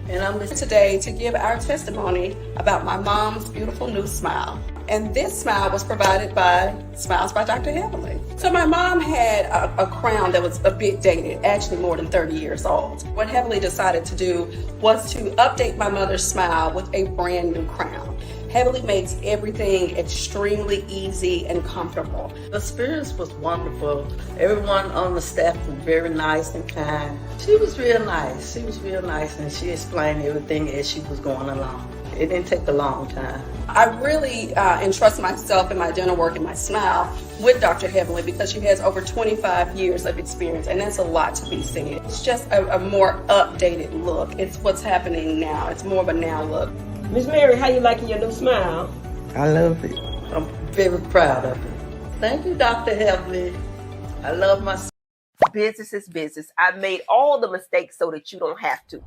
And I'm listening today to give our testimony about my mom's beautiful new smile. And this smile was provided by Smiles by Dr. Heavenly. So my mom had a crown that was a bit dated, actually more than 30 years old. What Heavenly decided to do was to update my mother's smile with a brand new crown. Heavenly makes everything extremely easy and comfortable. The experience was wonderful. Everyone on the staff was very nice and kind. She was real nice. And she explained everything as she was going along. It didn't take a long time. I really entrust myself and my dental work and my smile with Dr. Heavenly because she has over 25 years of experience, and that's a lot to be seen. It's just a more updated look. It's what's happening now. It's more of a now look. Miss Mary, how you liking your new smile? I love it. I'm very proud of it. Thank you, Dr. Heavenly. I love my Business is business. I've made all the mistakes so that you don't have to.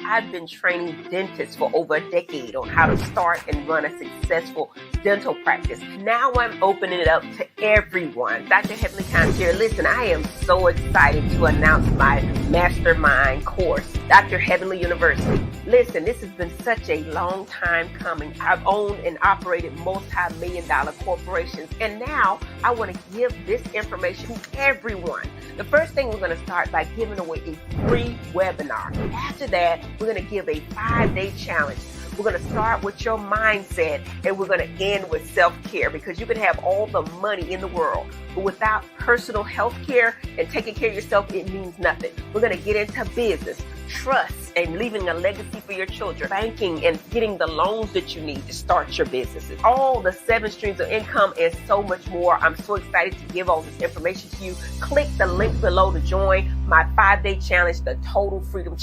I've been training dentists for over a decade on how to start and run a successful dental practice. Now I'm opening it up to everyone. Dr. Heavenly Concierge, listen, I am so excited to announce my mastermind course, Dr. Heavenly University. Listen, this has been such a long time coming. I've owned and operated multi-million-dollar corporations, and now I want to give this information to everyone. The first thing we're going to start by giving away a free webinar. After that, we're going to give a 5-day challenge. We're going to start with your mindset, and we're going to end with self-care, because you can have all the money in the world, but without personal health care and taking care of yourself, it means nothing. We're going to get into business, trust, and leaving a legacy for your children, banking, and getting the loans that you need to start your businesses, all the 7 streams of income, and so much more. I'm so excited to give all this information to you. Click the link below to join my 5-day challenge, the Total Freedom Challenge.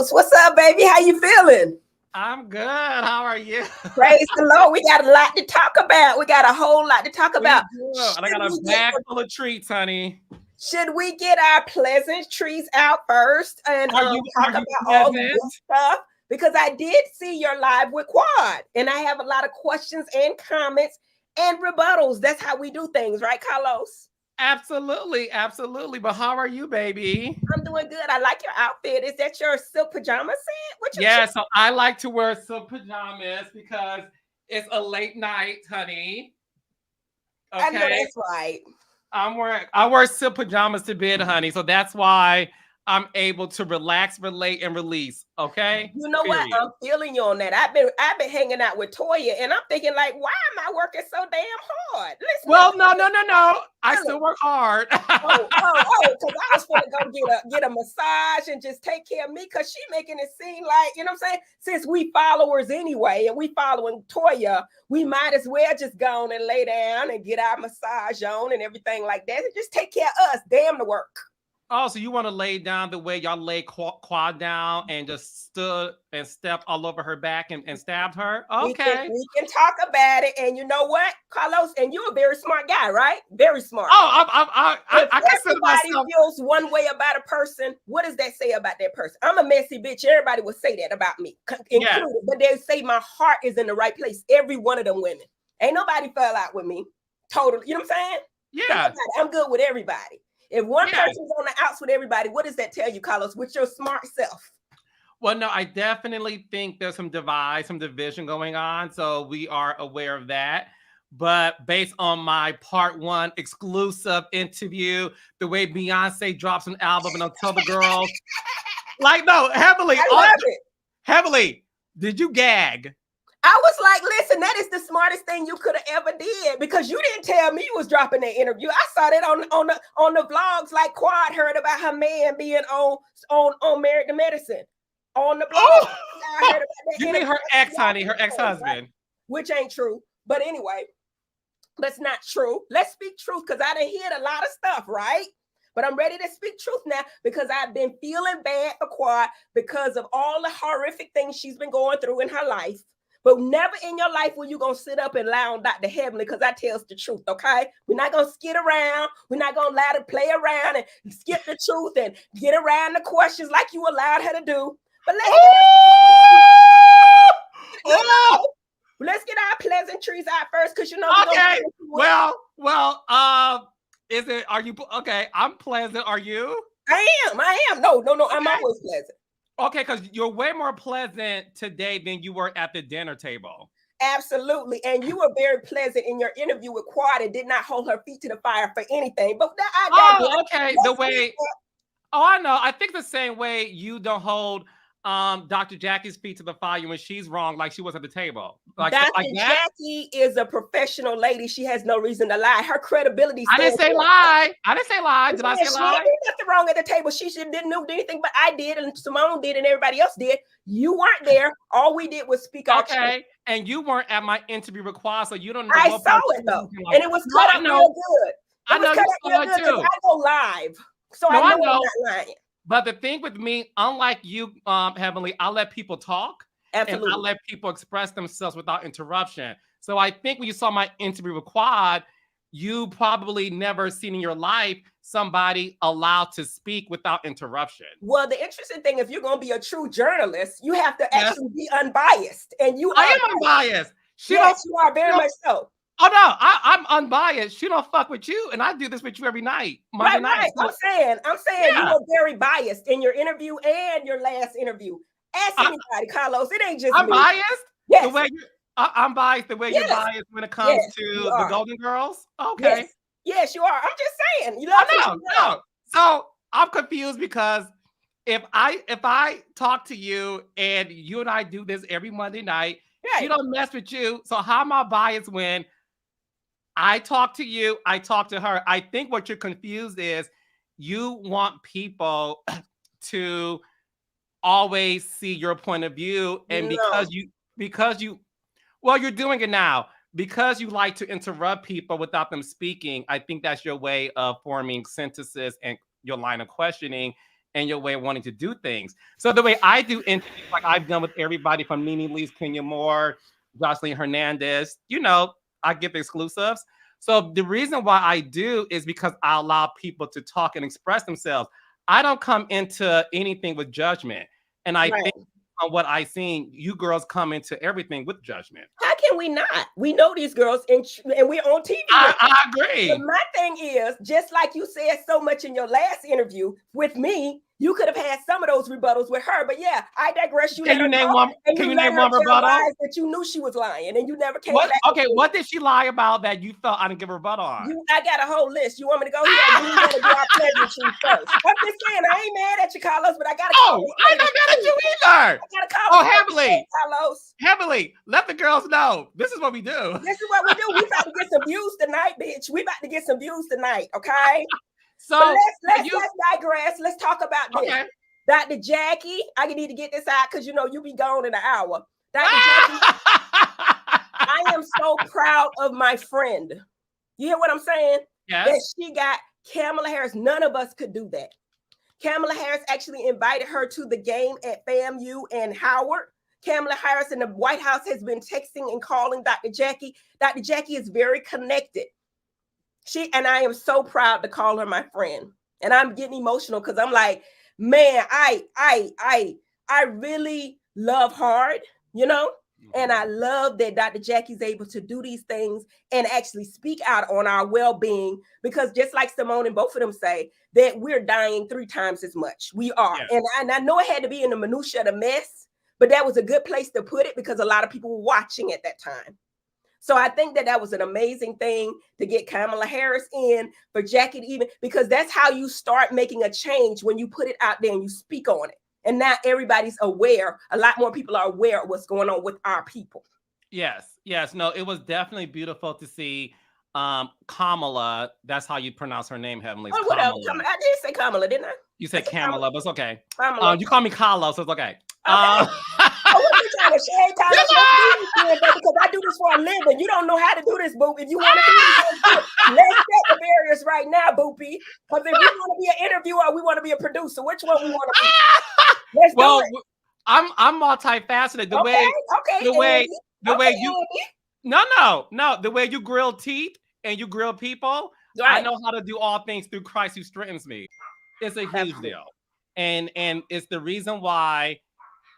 What's up, baby? How you feeling? I'm good. How are you? Praise the Lord. We got a lot to talk about. We got a whole lot to talk about. And I got a bag full of treats, honey. Should we get our pleasantries out first and talk about all the good stuff? Because I did see your live with Quad, and I have a lot of questions and comments and rebuttals. That's how we do things, right, Carlos? Absolutely. But how are you, baby? I'm doing good. I like your outfit. Is that your silk pajama set? Yeah, so I like to wear silk pajamas because it's a late night, honey. Okay. I know that's right. I wear silk pajamas to bed, honey. So that's why I'm able to relax, relate, and release. Okay. You know what? I'm feeling you on that. I've been hanging out with Toya, and I'm thinking, like, why am I working so damn hard? Listen, well, no. I still work hard. Because I was going to go get a massage and just take care of me, because she making it seem like, you know what I'm saying? Since we followers anyway, and we following Toya, we might as well just go on and lay down and get our massage on and everything like that, and just take care of us. Damn the work. Oh, so you want to lay down the way y'all lay Quad down and just stood and stepped all over her back and stabbed her? Okay. We can talk about it. And you know what, Carlos? And you're a very smart guy, right? Very smart. Oh, I consider myself. If everybody feels one way about a person, what does that say about that person? I'm a messy bitch. Everybody would say that about me, included. Yeah. But they say my heart is in the right place. Every one of them women. Ain't nobody fell out with me. Totally. You know what I'm saying? Yeah. I'm good with everybody. If one Yeah. person's on the outs with everybody, what does that tell you, Carlos? With your smart self. Well, no, I definitely think there's some divide, some division going on. So we are aware of that. But based on my part 1 exclusive interview, the way Beyonce drops an album and I'll tell the girls, like, no, Heavenly, I love it. Heavenly, did you gag? I was like, listen, that is the smartest thing you could have ever did, because you didn't tell me you was dropping that interview. I saw that on the vlogs, like Quad heard about her man being on Married to Medicine. On the blog. Oh! I heard about that You mean interview. her ex, honey, her ex-husband. Which ain't true. But anyway, that's not true. Let's speak truth, because I done heard a lot of stuff, right? But I'm ready to speak truth now, because I've been feeling bad for Quad because of all the horrific things she's been going through in her life. But never in your life will you going to sit up and lie on Dr. Heavenly, because I tells the truth, okay? We're not going to skid around. We're not going to allow to play around and skip the truth and get around the questions like you allowed her to do. But let's get our pleasantries out first, because you know. Okay. Well, is it? Are you okay? I'm pleasant. Are you? I am. No. I'm always pleasant. Okay, because you're way more pleasant today than you were at the dinner table. Absolutely. And you were very pleasant in your interview with Quad and did not hold her feet to the fire for anything. But okay. The way. Oh, I know. I think the same way you don't hold Dr. Jackie's feet to the fire when she's wrong, like she was at the table. Like Dr. Jackie is a professional lady. She has no reason to lie. Her credibility. I didn't say lie. Did I say lie? She did nothing wrong at the table. She didn't know anything, but I did, and Simone did, and everybody else did. You weren't there. All we did was speak our truth. And you weren't at my interview with Quad, so you don't know. I saw it though, and it was cut up real good. I know you saw it too. I go live, so I know I'm not lying. But the thing with me, unlike you, Heavenly, I let people talk. Absolutely. And I let people express themselves without interruption. So I think when you saw my interview with Quad, you probably never seen in your life somebody allowed to speak without interruption. Well, the interesting thing, if you're going to be a true journalist, you have to actually be unbiased. And I am unbiased. You are very much so. Oh no, I'm unbiased. She don't fuck with you, and I do this with you every night. Monday night. I'm saying you were very biased in your interview and your last interview. Ask anybody, Carlos. It ain't just I'm me. Biased. Yes. The way I'm biased. The way you're biased when it comes to the Golden Girls. Okay. Yes, you are. I'm just saying. You love no. So I'm confused because if I talk to you and you and I do this every Monday night, she don't mess with you. So how am I biased when I talk to you, I talk to her? I think what you're confused is you want people to always see your point of view. And because you, well, you're doing it now. Because you like to interrupt people without them speaking, I think that's your way of forming sentences and your line of questioning and your way of wanting to do things. So the way I do interviews, like I've done with everybody from Nene Leakes, Kenya Moore, Jocelyn Hernandez, I give exclusives. So the reason why I do is because I allow people to talk and express themselves. I don't come into anything with judgment. And I think on what I've seen, you girls come into everything with judgment. How can we not? We know these girls and we're on TV. I agree. But my thing is, just like you said so much in your last interview with me, you could have had some of those rebuttals with her. But yeah, I digress. Can you name one rebuttal? That you knew she was lying and you never came back. Okay, what did she lie about that you felt I didn't give a rebuttal on? I got a whole list. You want me to go here? You want to do our pleasantries first? I'm just saying, I ain't mad at you, Carlos, but I got to I'm not mad at you either. I got to call Heavenly. Carlos. Heavenly, let the girls know. This is what we do. This is what we do. We about to get some views tonight, bitch. We about to get some views tonight, okay? So let's digress. Let's talk about this. Okay. Dr. Jackie, I need to get this out because you be gone in an hour. Dr. Jackie, I am so proud of my friend. You hear what I'm saying? Yes. That she got Kamala Harris. None of us could do that. Kamala Harris actually invited her to the game at FAMU and Howard. Kamala Harris in the White House has been texting and calling Dr. Jackie. Dr. Jackie is very connected. And I am so proud to call her my friend. And I'm getting emotional because I'm like, man, I really love hard, And I love that Dr. Jackie's able to do these things and actually speak out on our well-being, because just like Simone and both of them say, that we're dying 3 times as much. We are. Yeah. And I know it had to be in the minutia of the mess, but that was a good place to put it because a lot of people were watching at that time. So I think that was an amazing thing to get Kamala Harris in, for Jackie to even, because that's how you start making a change, when you put it out there and you speak on it. And now everybody's aware. A lot more people are aware of what's going on with our people. Yes. No, it was definitely beautiful to see Kamala. That's how you pronounce her name, Heavenly. Oh, whatever. I did say Kamala, didn't I? You said Kamala, but it's okay. Kamala. You call me Carlos, so it's okay. She ain't trying to because I do this for a living. You don't know how to do this, Boop. If you want to do this, let's set the barriers right now, Boopy. Because if we want to be an interviewer or we want to be a producer, which one we want to be? Let's do it. I'm multifaceted. The way you grill teeth and you grill people, right. I know how to do all things through Christ who strengthens me. It's a huge deal. And it's the reason why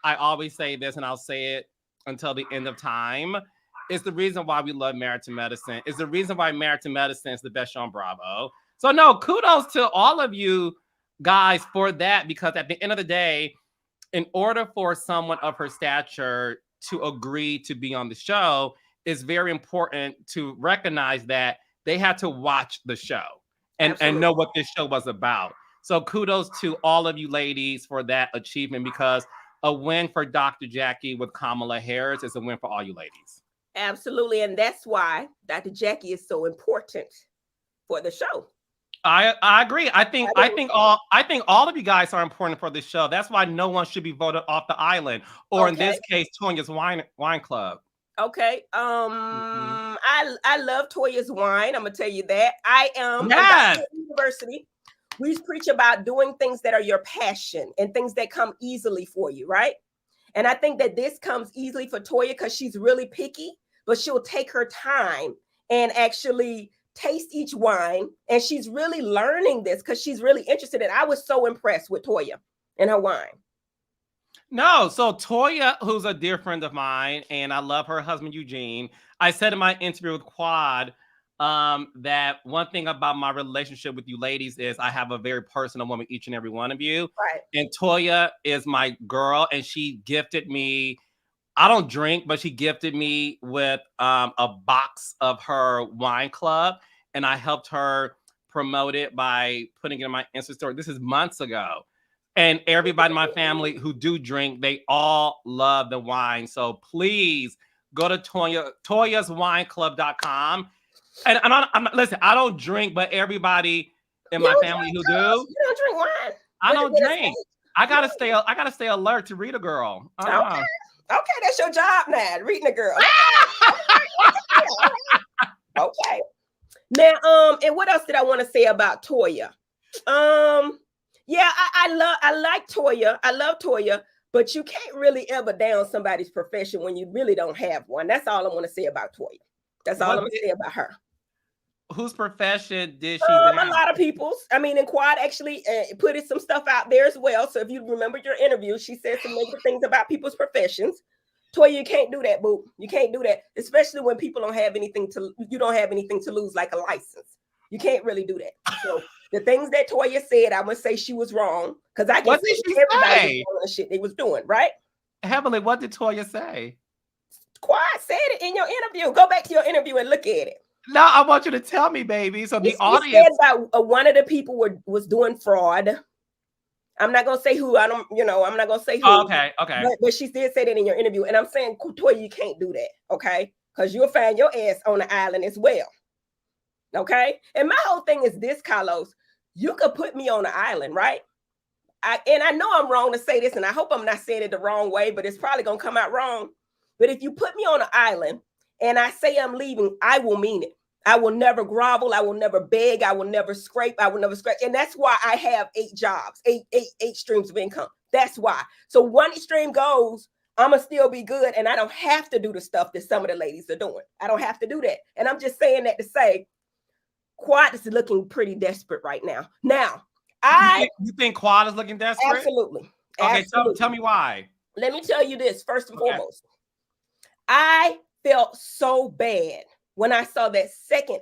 I always say this, and I'll say it until the end of time. It's the reason why we love Married to Medicine. It's the reason why Married to Medicine is the best show on Bravo. So no, kudos to all of you guys for that, because at the end of the day, in order for someone of her stature to agree to be on the show, it's very important to recognize that they had to watch the show and know what this show was about. So kudos to all of you ladies for that achievement, because a win for Dr. Jackie with Kamala Harris is a win for all you ladies. Absolutely. And that's why Dr. Jackie is so important for the show. I agree. I think all of you guys are important for this show. That's why no one should be voted off the island, or in this case, Toya's wine club. Okay. I love Toya's wine. I'm gonna tell you that. I am at university. We preach about doing things that are your passion and things that come easily for you, right? And I think that this comes easily for Toya because she's really picky, but she'll take her time and actually taste each wine. And she's really learning this because she's really interested in it. I was so impressed with Toya and her wine. No, so Toya, who's a dear friend of mine, and I love her husband, Eugene. I said in my interview with Quad, that one thing about my relationship with you ladies is I have a very personal one with each and every one of you. Right. And Toya is my girl, and she gifted me, I don't drink, but she gifted me with a box of her wine club, and I helped her promote it by putting it in my Insta story. This is months ago. And everybody in my family who do drink, they all love the wine. So please go to toyaswineclub.com. And listen, I don't drink, but everybody in my family who do. You don't drink wine. I don't drink. I gotta stay alert to read a girl. Okay, that's your job now, reading a girl. Okay. Now, and what else did I want to say about Toya? Yeah, I like Toya. I love Toya, but you can't really ever down somebody's profession when you really don't have one. That's all I want to say about Toya. That's all I'm going to say about her. Whose profession did she down? A lot of people's. I mean, and Quad actually put some stuff out there as well. So if you remember your interview, she said some negative things about people's professions. Toya, you can't do that, boo. You can't do that, especially when people don't have anything to lose, like a license. You can't really do that. So the things that Toya said, I must say she was wrong, because I guess everybody was doing the shit they was doing, right? Heavenly, what did Toya say? Quad said it in your interview. Go back to your interview and look at it. No, I want you to tell me, baby. So the audience said that one of the people was doing fraud. I'm not gonna say who. I'm not gonna say who. Oh, okay. But she did say that in your interview, and I'm saying, Toya, you can't do that, okay? Because you'll find your ass on the island as well. Okay. And my whole thing is this, Carlos. You could put me on the island, right? And I know I'm wrong to say this, and I hope I'm not saying it the wrong way, but it's probably gonna come out wrong. But if you put me on an island and I say I'm leaving, I will mean it. I will never grovel. I will never beg. I will never scrape. I will never scratch. And that's why I have 8 jobs, eight streams of income. That's why. So one stream goes, I'm going to still be good. And I don't have to do the stuff that some of the ladies are doing. I don't have to do that. And I'm just saying that to say, Quad is looking pretty desperate right now. Now, you think Quad is looking desperate? Absolutely. Okay, Absolutely. tell me why. Let me tell you this first and foremost. I felt so bad when I saw that second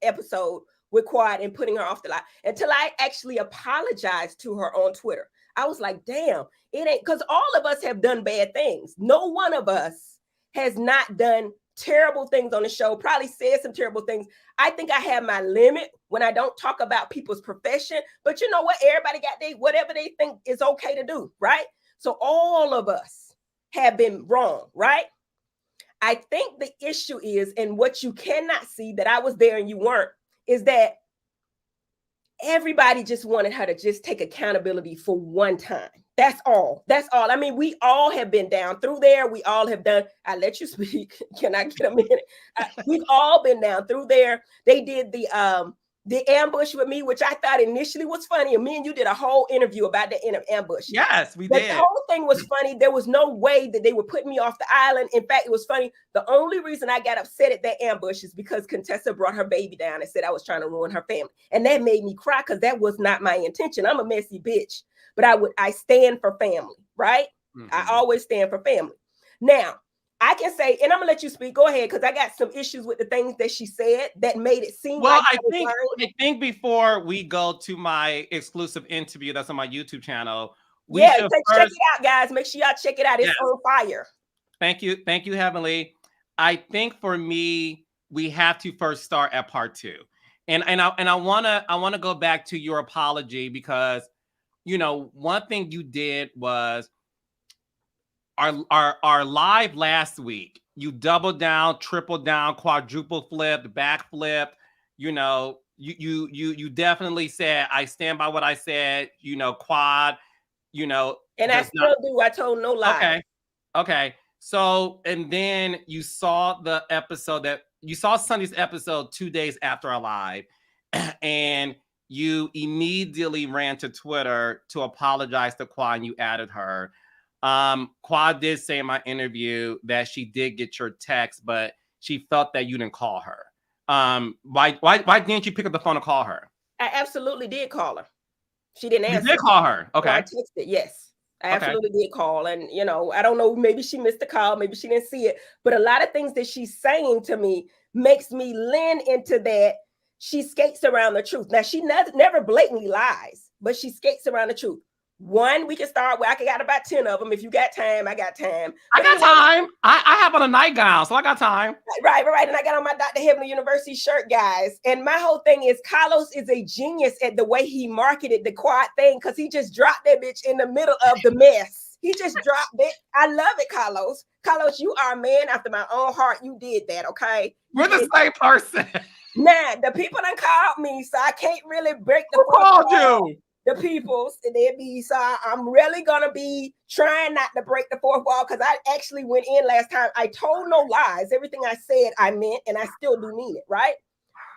episode with Quad and putting her off the line until I actually apologized to her on Twitter. I was like, damn, it ain't, because all of us have done bad things. No one of us has not done terrible things on the show, probably said some terrible things. I think I have my limit when I don't talk about people's profession, but you know what? Everybody got whatever they think is okay to do, right? So all of us have been wrong, right? I think the issue is, and what you cannot see that I was there and you weren't, is that everybody just wanted her to just take accountability for one time. That's all. That's all. I mean, we all have been down through there. We all have done. I let you speak. Can I get a minute? We've all been down through there. They did the ambush with me, which I thought initially was funny. And me and you did a whole interview about the ambush. Yes, we did. The whole thing was funny. There was no way that they would put me off the island. In fact, it was funny. The only reason I got upset at that ambush is because Contessa brought her baby down and said I was trying to ruin her family. And that made me cry because that was not my intention. I'm a messy bitch, but I stand for family, right? Mm-hmm. I always stand for family. Now, I can say, and I'm gonna let you speak. Go ahead, because I got some issues with the things that she said that made it seem well. Like I think before we go to my exclusive interview that's on my YouTube channel, check it out, guys. Make sure y'all check it out. It's on fire. Thank you, Heavenly. I think for me, we have to first start at part 2, and I wanna go back to your apology because one thing you did was. Our live last week, you doubled down, tripled down, quadruple flipped, back flipped. You definitely said, I stand by what I said. Quad. And I still do. I told no lie. Okay. So, and then you saw the episode you saw Sunday's episode 2 days after our live, and you immediately ran to Twitter to apologize to Quad, and you added her. Quad did say in my interview that she did get your text, but she felt that you didn't call her. Why didn't you pick up the phone and call her? I absolutely did call her. She didn't answer. You did call her. Okay. So I texted, yes. I absolutely did call. And, I don't know, maybe she missed the call, maybe she didn't see it. But a lot of things that she's saying to me makes me lean into that she skates around the truth. Now, she never blatantly lies, but she skates around the truth. One, we can start with, I got about 10 of them. If you got time, I got time. I got time. I have on a nightgown, so I got time. Right. And I got on my Dr. Heavenly University shirt, guys. And my whole thing is Carlos is a genius at the way he marketed the Quad thing, because he just dropped that bitch in the middle of the mess. He just dropped it. I love it, Carlos. Carlos, you are a man after my own heart. You did that, okay? We're the same person. Nah, the people done called me, so I can't really break the Who called you? The peoples, and so I'm really gonna be trying not to break the fourth wall, because I actually went in last time. I told no lies. Everything I said, I meant, and I still do mean it, right?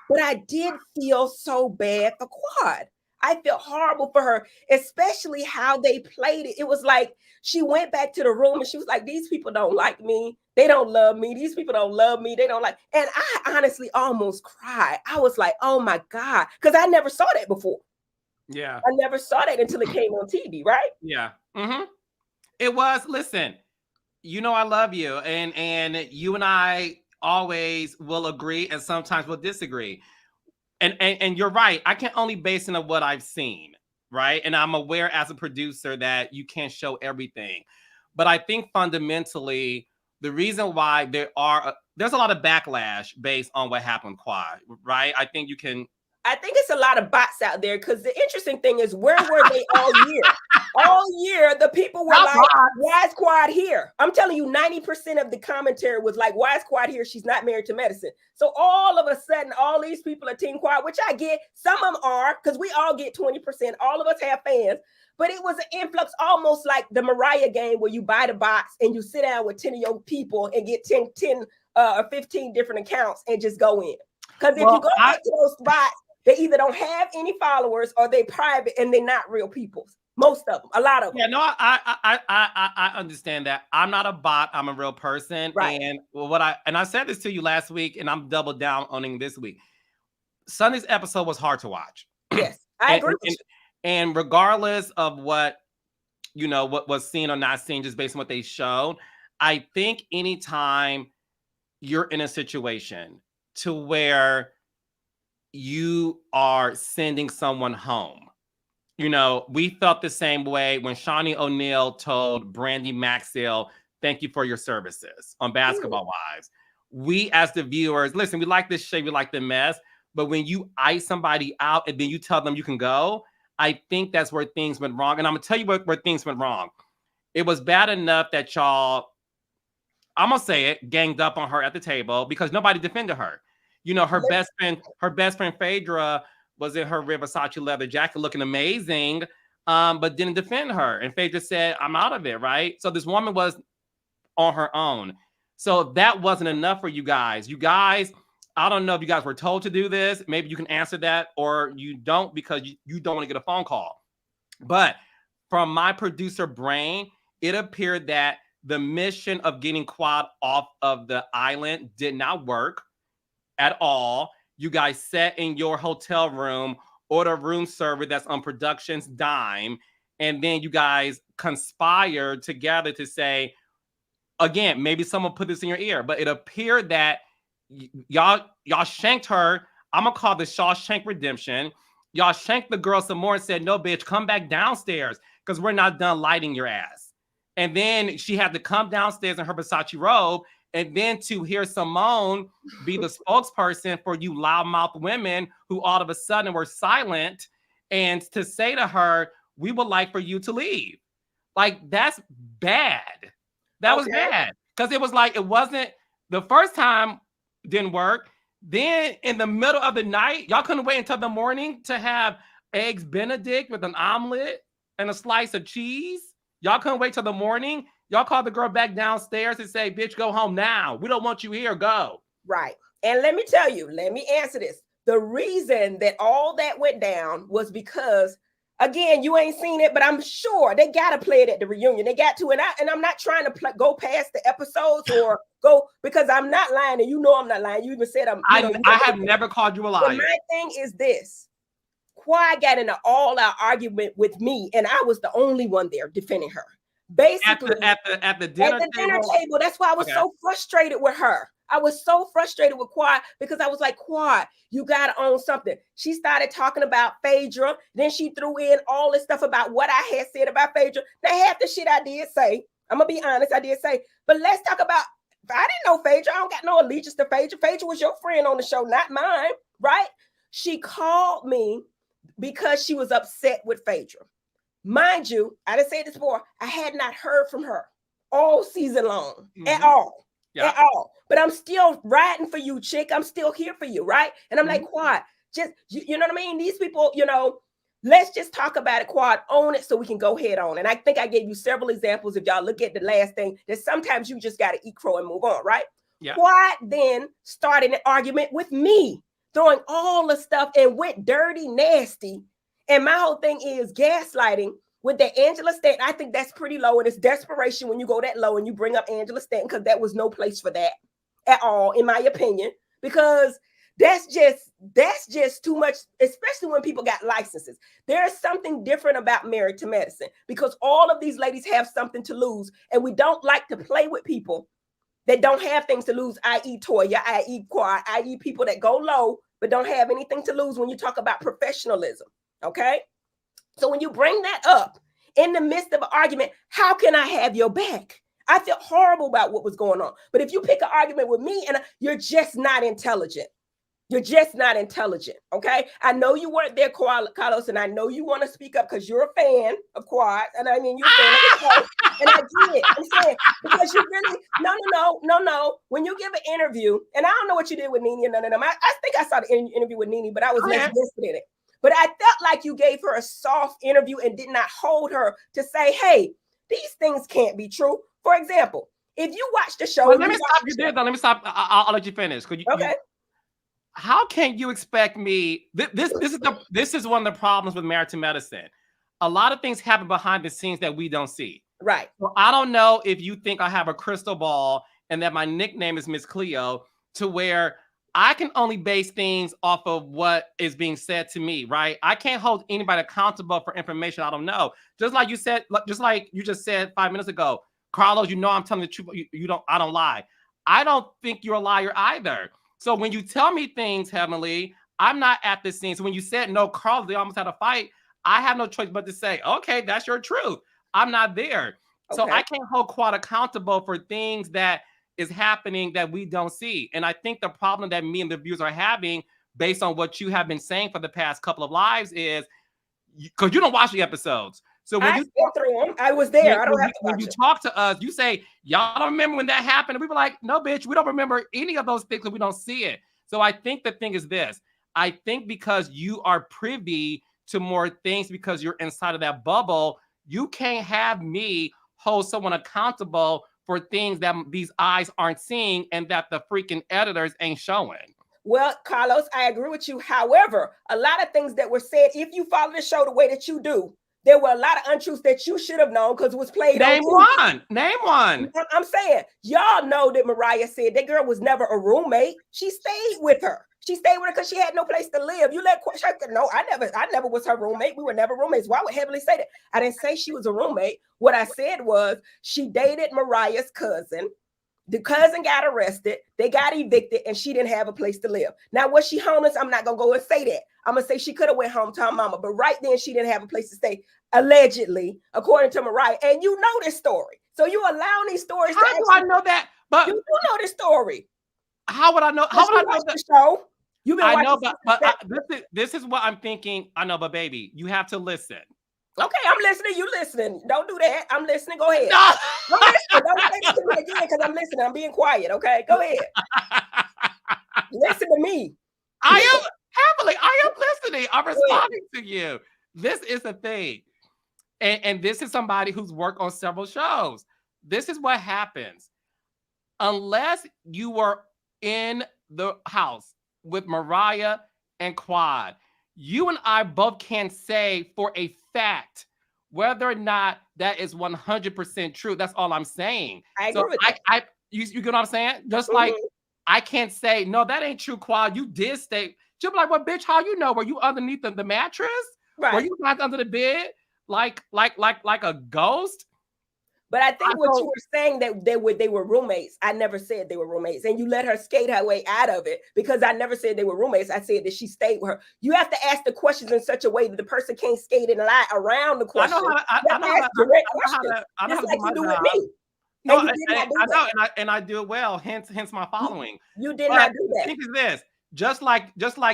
But I did feel so bad for Quad. I felt horrible for her, especially how they played it. It was like she went back to the room and she was like, these people don't like me. They don't love me. These people don't love me. They don't like. And I honestly almost cried. I was like, oh my God, because I never saw that before. Yeah. I never saw that until it came on TV, right? Yeah. Mm-hmm. It was, listen, I love you. And you and I always will agree and sometimes will disagree. And you're right. I can only base it on what I've seen, right? And I'm aware as a producer that you can't show everything. But I think fundamentally, the reason why there's a lot of backlash based on what happened with Quad, right? I think it's a lot of bots out there, because the interesting thing is, where were they all year? All year, the people were like, why is Quad here? I'm telling you, 90% of the commentary was like, why is Quad here? She's not married to medicine. So all of a sudden, all these people are Team Quad, which I get. Some of them are, because we all get 20%. All of us have fans. But it was an influx, almost like the Mariah game, where you buy the box and you sit down with 10 of your people and get 10 or 15 different accounts and just go in. Because if you go back to those spots, they either don't have any followers or they private and they're not real people. Most of them, a lot of them. Yeah, no, I understand that. I'm not a bot. I'm a real person. Right. And I said this to you last week, and I'm double down on it this week. Sunday's episode was hard to watch. Yes, I agree with you. And regardless of what was seen or not seen, just based on what they showed, I think anytime you're in a situation to where you are sending someone home, you know, we felt the same way when Shawnee O'Neal told Brandy Maxwell, thank you for your services on Basketball Wives. We, as the viewers, listen, we like this shit, we like the mess, but when you ice somebody out and then you tell them you can go, I think that's where things went wrong. And I'm gonna tell you where things went wrong. It was bad enough that y'all, I'm gonna say it, ganged up on her at the table because nobody defended her. You know, her best friend Phaedra was in her Versace leather jacket looking amazing, but didn't defend her. And Phaedra said, I'm out of it, right? So this woman was on her own. So that wasn't enough for you guys. You guys, I don't know if you guys were told to do this. Maybe you can answer that, or you don't because you don't want to get a phone call. But from my producer brain, it appeared that the mission of getting Quad off of the island did not work at all. You guys sat in your hotel room, order room service that's on production's dime, and then you guys conspired together to say, again, maybe someone put this in your ear, but it appeared that y'all shanked her. I'm gonna call this Shawshank Redemption. Y'all shanked the girl some more and said, no, bitch, come back downstairs because we're not done lighting your ass. And then she had to come downstairs in her Versace robe. And then to hear Simone be the spokesperson for you loudmouth women who all of a sudden were silent, and to say to her, we would like for you to leave. Like, that's bad. That was bad. Because it was like, it wasn't the first time didn't work. Then in the middle of the night, y'all couldn't wait until the morning to have eggs Benedict with an omelet and a slice of cheese. Y'all couldn't wait till the morning. Y'all called the girl back downstairs and say, bitch, go home now. We don't want you here. Go. Right. And let me tell you, let me answer this. The reason that all that went down was because, again, you ain't seen it, but I'm sure they got to play it at the reunion. They got to. And I'm not trying to go past the episodes or go, because I'm not lying. And you know I'm not lying. You even said I have never called you a liar. But my thing is this. Quad got in an all-out argument with me, and I was the only one there defending her. Basically, at the dinner table. That's why I was so frustrated with her. I was so frustrated with Quad because I was like, Quad, you gotta own something. She started talking about Phaedra. Then she threw in all this stuff about what I had said about Phaedra. Now, half the shit I did say, I'm gonna be honest, I did say, but let's talk about, I didn't know Phaedra. I don't got no allegiance to Phaedra. Phaedra was your friend on the show, not mine, right? She called me because she was upset with Phaedra. Mind you, I didn't say this before, I had not heard from her all season long, at all, at all. But I'm still riding for you, chick. I'm still here for you, right? And I'm like, Quad, just, you know what I mean? These people, you know, let's just talk about it, Quad, own it so we can go head on. And I think I gave you several examples. If y'all look at the last thing, that sometimes you just got to eat crow and move on, right? Yeah. Quad then started an argument with me, throwing all the stuff and went dirty, nasty. And my whole thing is gaslighting with that Angela Stanton. I think that's pretty low, and it's desperation when you go that low and you bring up Angela Stanton, because there was no place for that at all, in my opinion, because that's just too much, especially when people got licenses. There's something different about Married to Medicine, because all of these ladies have something to lose, and we don't like to play with people that don't have things to lose, i.e. Toya, i.e. Quad, i.e. people that go low but don't have anything to lose when you talk about professionalism. Okay, so when you bring that up in the midst of an argument, how can I have your back? I felt horrible about what was going on. But if you pick an argument with me, and you're just not intelligent. You're just not intelligent. Okay, I know you weren't there, Carlos, and I know you want to speak up because you're a fan of Quad, and I mean you're a fan of the show, and I get it. I'm saying, because you really no. When you give an interview, and I don't know what you did with Nene and none of them. I think I saw the interview with Nene, but I was less invested in it. But I felt like you gave her a soft interview and did not hold her to say, hey, these things can't be true. For example, if you watch the show. Well, let me stop you there, though. Let me stop. I'll let you finish. Okay. How can you expect me? This is one of the problems with Married to Medicine. A lot of things happen behind the scenes that we don't see. Right. Well, I don't know if you think I have a crystal ball and that my nickname is Miss Cleo, to where I can only base things off of what is being said to me, right? I can't hold anybody accountable for information I don't know. Just like you said, just like you just said 5 minutes ago, Carlos, you know I'm telling the truth. I don't lie. I don't think you're a liar either. So when you tell me things, Heavenly, I'm not at the scene. So when you said no, Carlos, they almost had a fight. I have no choice but to say, okay, that's your truth. I'm not there. Okay. So I can't hold Quad accountable for things that is happening that we don't see. And I think the problem that me and the viewers are having, based on what you have been saying for the past couple of lives, is because you don't watch the episodes. So when you go through them, I was there. I don't have to watch when you talk to us, you say, y'all don't remember when that happened. And we were like, no, bitch, we don't remember any of those things because we don't see it. So I think the thing is this. I think because you are privy to more things because you're inside of that bubble, you can't have me hold someone accountable for things that these eyes aren't seeing and that the freaking editors ain't showing. Well, Carlos, I agree with you. However, a lot of things that were said, if you follow the show the way that you do, there were a lot of untruths that you should have known because it was played Name on one. Name one. I'm saying, y'all know that Mariah said that girl was never a roommate. She stayed with her. She stayed with her because she had no place to live. You let question. No, I never was her roommate. We were never roommates. Why would Heavenly say that? I didn't say she was a roommate. What I said was she dated Mariah's cousin. The cousin got arrested. They got evicted, and she didn't have a place to live. Now, was she homeless? I'm not gonna go and say that. I'm gonna say she could have went home to her mama, but right then she didn't have a place to stay, allegedly, according to Mariah. And you know this story, so you allow these stories. How do I know that? But you do know this story. How would I know? How would I know the show? You've been I know, but this is what I'm thinking. I know, but baby, you have to listen. Okay, I'm listening. You listening? Don't do that. I'm listening. Go ahead. No. Don't say it to me again because I'm listening. I'm being quiet. Okay, go ahead. Listen to me. I am happily. I am listening. I'm responding to you. This is the thing, and this is somebody who's worked on several shows. This is what happens unless you were in the house with Mariah and Quad. You and I both can't say for a fact whether or not that is 100% true. That's all I'm saying. I agree with that. You get what I'm saying? Just like I can't say, no, that ain't true, Quad. You did stay. She'll be like, well, bitch, how you know? Were you underneath the mattress? Right. Were you not under the bed? Like a ghost? But I think what you were saying that they were roommates. I never said they were roommates, and you let her skate her way out of it because I never said they were roommates. I said that she stayed with her. You have to ask the questions in such a way that the person can't skate and lie around the question. I know how to you do with me. No, and I do it well. Hence my following. You did not do that. The thing is this: just like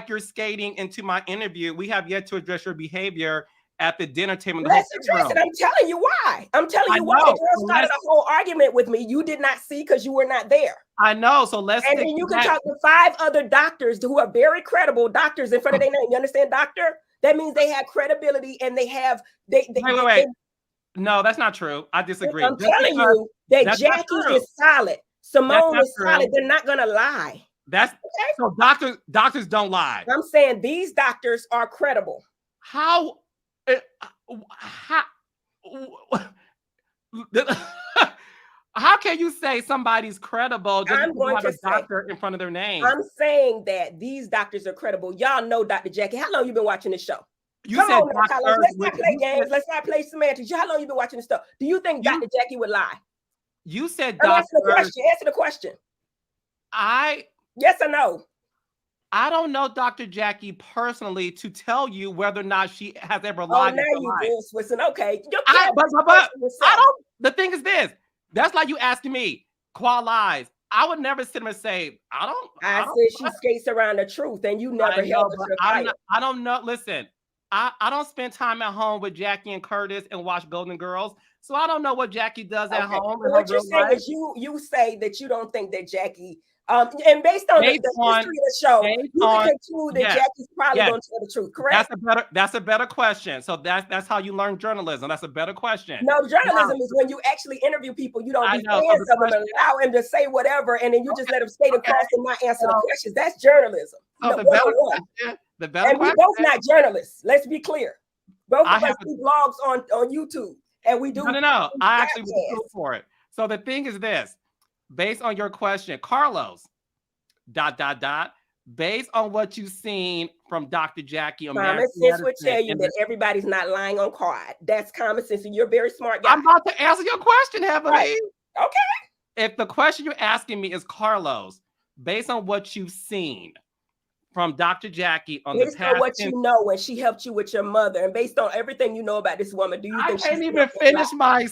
you're skating into my interview, we have yet to address your behavior at the dinner table. Let's address it. I'm telling you why. I'm telling you why. The girl started a whole argument with me. You did not see because you were not there. I know. So let's. And then you can talk to 5 other doctors who are very credible doctors in front of their name. You understand, doctor? That means they have credibility and they have. Wait. No, that's not true. I disagree. I'm telling you that Jackie is solid. Simone is solid. They're not gonna lie. That's okay. So doctors don't lie. I'm saying these doctors are credible. How can you say somebody's credible just because you have a doctor in front of their name? I'm saying that these doctors are credible. Y'all know Dr. Jackie. How long you been watching this show? Come on now, Carlos. Let's not play games. Let's not play semantics. How long you been watching this stuff? Do you think Dr. Jackie would lie? You said Answer the question. Yes or no? I don't know Dr. Jackie personally to tell you whether or not she has ever lied. Oh, now you do, Swisson. Okay. But the thing is this. That's like you asking me, Qual lies. I would never sit there and say, I said she skates around the truth and you never held her to fight. I don't know. Listen, I don't spend time at home with Jackie and Curtis and watch Golden Girls. So I don't know what Jackie does at home. What you're saying is you say that you don't think that Jackie and based on the history of the show, you can conclude that Jackie's probably going to tell the truth, correct? That's a better question. So that's how you learn journalism. That's a better question. No, journalism is when you actually interview people. You don't be fans of them and allow him to say whatever, and then you just let him skate across and not answer the questions. That's journalism. The better and we both not journalists. Let's be clear. Both of us do blogs on YouTube, and we do. No. I actually would go for it. So the thing is this. Based on your question, Carlos, ... based on what you've seen from Dr. Jackie on Common sense would tell you that everybody's not lying on Quad. That's common sense, and you're a very smart guy. I'm about to answer your question, Heavenly. Right. Okay. If the question you're asking me is, Carlos, based on what you've seen from Dr. Jackie on based the past, on what you know when she helped you with your mother, and based on everything you know about this woman, do you think I can't even finish my?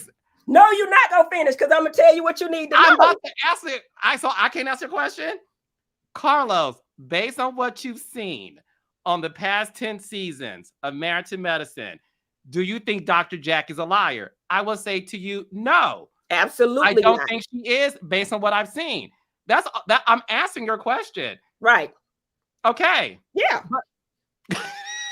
No, you're not gonna finish because I'm gonna tell you what you need to know. I'm about to ask it. So I can't answer your question, Carlos. Based on what you've seen on the past 10 seasons of Married to Medicine, do you think Dr. Jack is a liar? I will say to you, no. Absolutely I don't not. think she is based on what I've seen. That's that I'm answering your question. Right. Okay. Yeah.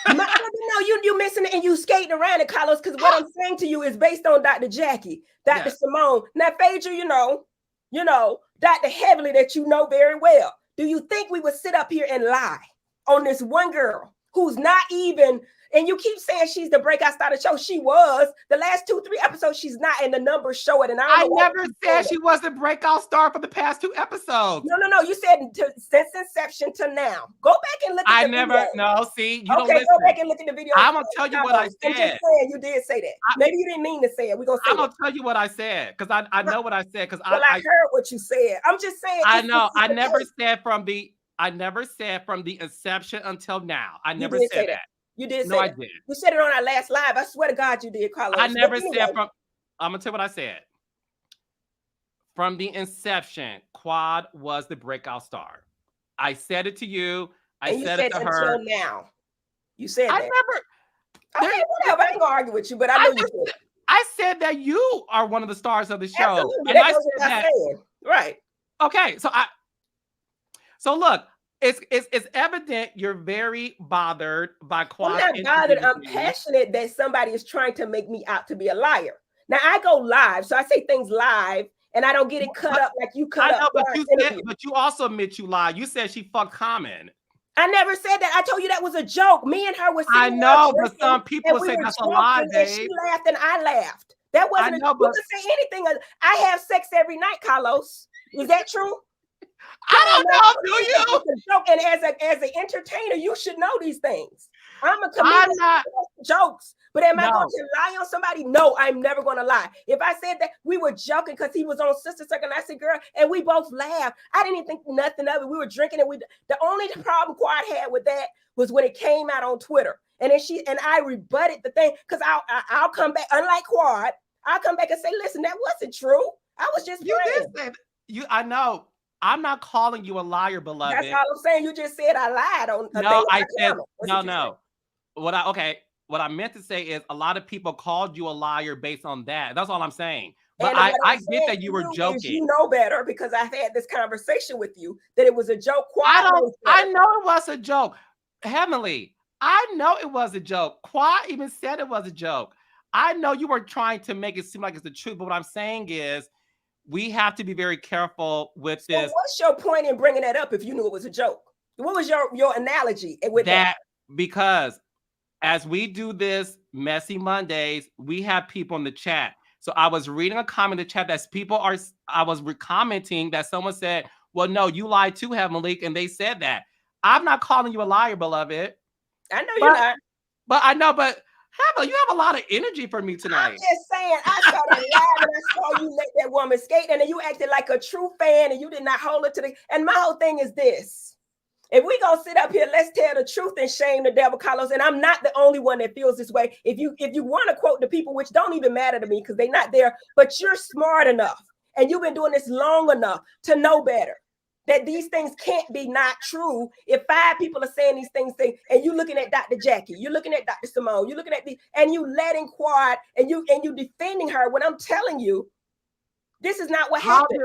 No, you missing it and you skating around it, Carlos, because what I'm saying to you is based on Dr. Jackie, Dr. Simone. Now, Phaedra, you know, Dr. Heavenly that you know very well. Do you think we would sit up here and lie on this one girl who's not even, and you keep saying she's the breakout star of the show. She was. The last 2-3 episodes, she's not, and the numbers show it. And I never said she was the breakout star for the past 2 episodes. No. You said since inception to now. Go back and look at the video. No, see, you don't listen. listen. Go back and look at the video. I'm going to tell you what I said. I'm just saying you did say that. Maybe you didn't mean to say it. We're going to say I'm going to tell you what I said because I know what I said. Because I heard what you said. I'm just saying. I know. I never said from the inception until now. I never said that. You did say no, that. I did. You said it on our last live. I swear to God you did, Carlos. I never said from. I'm gonna tell you what I said. From the inception, Quad was the breakout star. I said it to you. I said it to her. Until now. You said I that. never. Okay, whatever. I ain't gonna argue with you, but I know you said it. I said that you are one of the stars of the show. Absolutely. And That I goes said without that. saying. Right. Okay, so look, it's evident you're very bothered by Quad. I'm not bothered. I'm passionate that somebody is trying to make me out to be a liar. Now I go live, so I say things live, and I don't get it cut up like you cut up. But you also admit you lied. You said she fucked Common. I never said that. I told you that was a joke. Me and her was. I know, but some people would say that's a lie, Dave. She laughed and I laughed. That wasn't. You could say anything. I have sex every night, Carlos. Is that true? I don't know. Do you? It's a joke. And as an entertainer, you should know these things. I'm a comedian. I'm not jokes. But am I going to lie on somebody? No, I'm never going to lie. If I said that we were joking because he was on Sister Circle, and I said, girl, and we both laughed. I didn't even think nothing of it. We were drinking, and the only problem Quad had with that was when it came out on Twitter. And then I rebutted the thing because I'll come back, unlike Quad, I'll come back and say, listen, that wasn't true. I was just playing. I know. I'm not calling you a liar, beloved. That's all I'm saying. You just said I lied on. No, I said no. What I meant to say is a lot of people called you a liar based on that. That's all I'm saying. But I get that you were joking. You know better because I've had this conversation with you that it was a joke. I know it was a joke. Heavenly, I know it was a joke. Quad even said it was a joke. I know you were trying to make it seem like it's the truth, but what I'm saying is we have to be very careful with this. What's your point in bringing that up if you knew it was a joke? What was your analogy with that? Because as we do this Messy Mondays, we have people in the chat. So I was reading a comment in the chat that I was commenting that someone said, well, no, you lied too, Heavenly, and they said that. I'm not calling you a liar, beloved. I know you're not. But Heavenly, you have a lot of energy for me tonight. I'm just saying, I saw that live and I saw you let that woman skate, and then you acted like a true fan and you did not hold it to and my whole thing is this. If we gonna sit up here, let's tell the truth and shame the devil, Carlos. And I'm not the only one that feels this way. If you want to quote the people, which don't even matter to me because they're not there, but you're smart enough and you've been doing this long enough to know better. That these things can't be not true. If 5 people are saying these things, and you looking at Dr. Jackie, you're looking at Dr. Simone, you're looking at and you letting Quad and you defending her when I'm telling you, this is not what happened.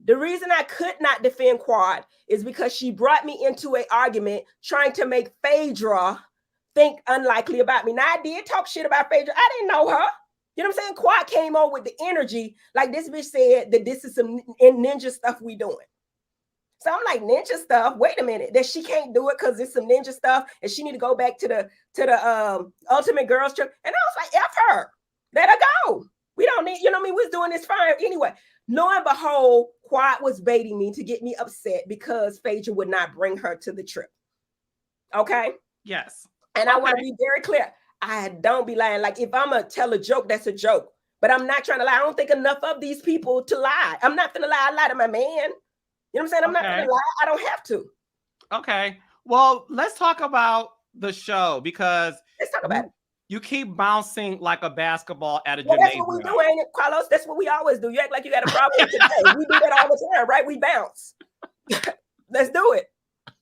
The reason I could not defend Quad is because she brought me into an argument trying to make Phaedra think unlikely about me. Now I did talk shit about Phaedra. I didn't know her. You know what I'm saying? Quad came on with the energy, like this bitch said that this is some ninja stuff we doing. So I'm like, ninja stuff? Wait a minute, that she can't do it because it's some ninja stuff, and she need to go back to the Ultimate Girls Trip. And I was like, F her, let her go. We don't need, you know what I mean? We was doing this fine anyway. Lo and behold, Quad was baiting me to get me upset because Phaedra would not bring her to the trip. Okay? Yes. And I want to be very clear. I don't be lying. Like, if I'm going to tell a joke, that's a joke. But I'm not trying to lie. I don't think enough of these people to lie. I'm not going to lie. I lie to my man. You know what I'm saying? I'm not going to lie. I don't have to. Okay. Well, let's talk about the show, because let's talk about it. You keep bouncing like a basketball at a gymnasium. That's what we do, ain't it, Carlos? That's what we always do. You act like you got a problem today. We do that all the time, right? We bounce. Let's do it.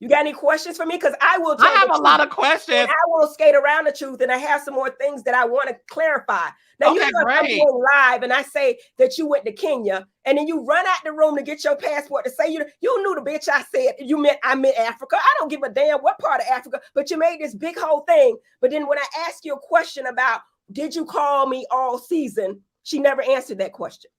You got any questions for me? Because I will tell I have a lot of questions. I will skate around the truth, and I have some more things that I want to clarify. Now, okay, you know, I'm going live, and I say that you went to Kenya, and then you run out the room to get your passport to say you knew the bitch I said I meant Africa. I don't give a damn what part of Africa, but you made this big whole thing. But then when I ask you a question about did you call me all season, she never answered that question.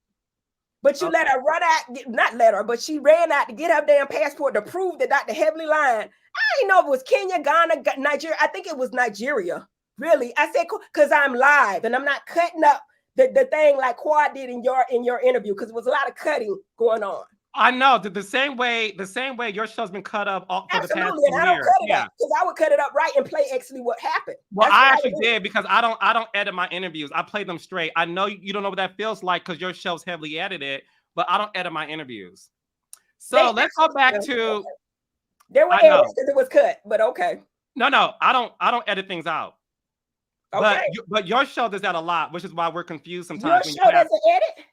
But you let her run out, not let her, but she ran out to get her damn passport to prove that Dr. Heavenly lying. I didn't know if it was Kenya, Ghana, Nigeria. I think it was Nigeria. Really. I said, because I'm live and I'm not cutting up the thing like Quad did in your interview, because there was a lot of cutting going on. I know the same way your show's been cut up for Absolutely, the past 2 and I don't years. cut it up because I would cut it up right and play actually what happened. Well, I actually did, because I don't edit my interviews. I play them straight. I know you don't know what that feels like because your show's heavily edited, but I don't edit my interviews. So let's go back to. There were errors because it was cut, but okay. No, I don't edit things out. Okay. But your show does that a lot, which is why we're confused sometimes. Your show doesn't edit?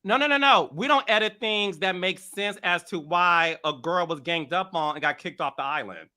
No. We don't edit things that make sense as to why a girl was ganged up on and got kicked off the island.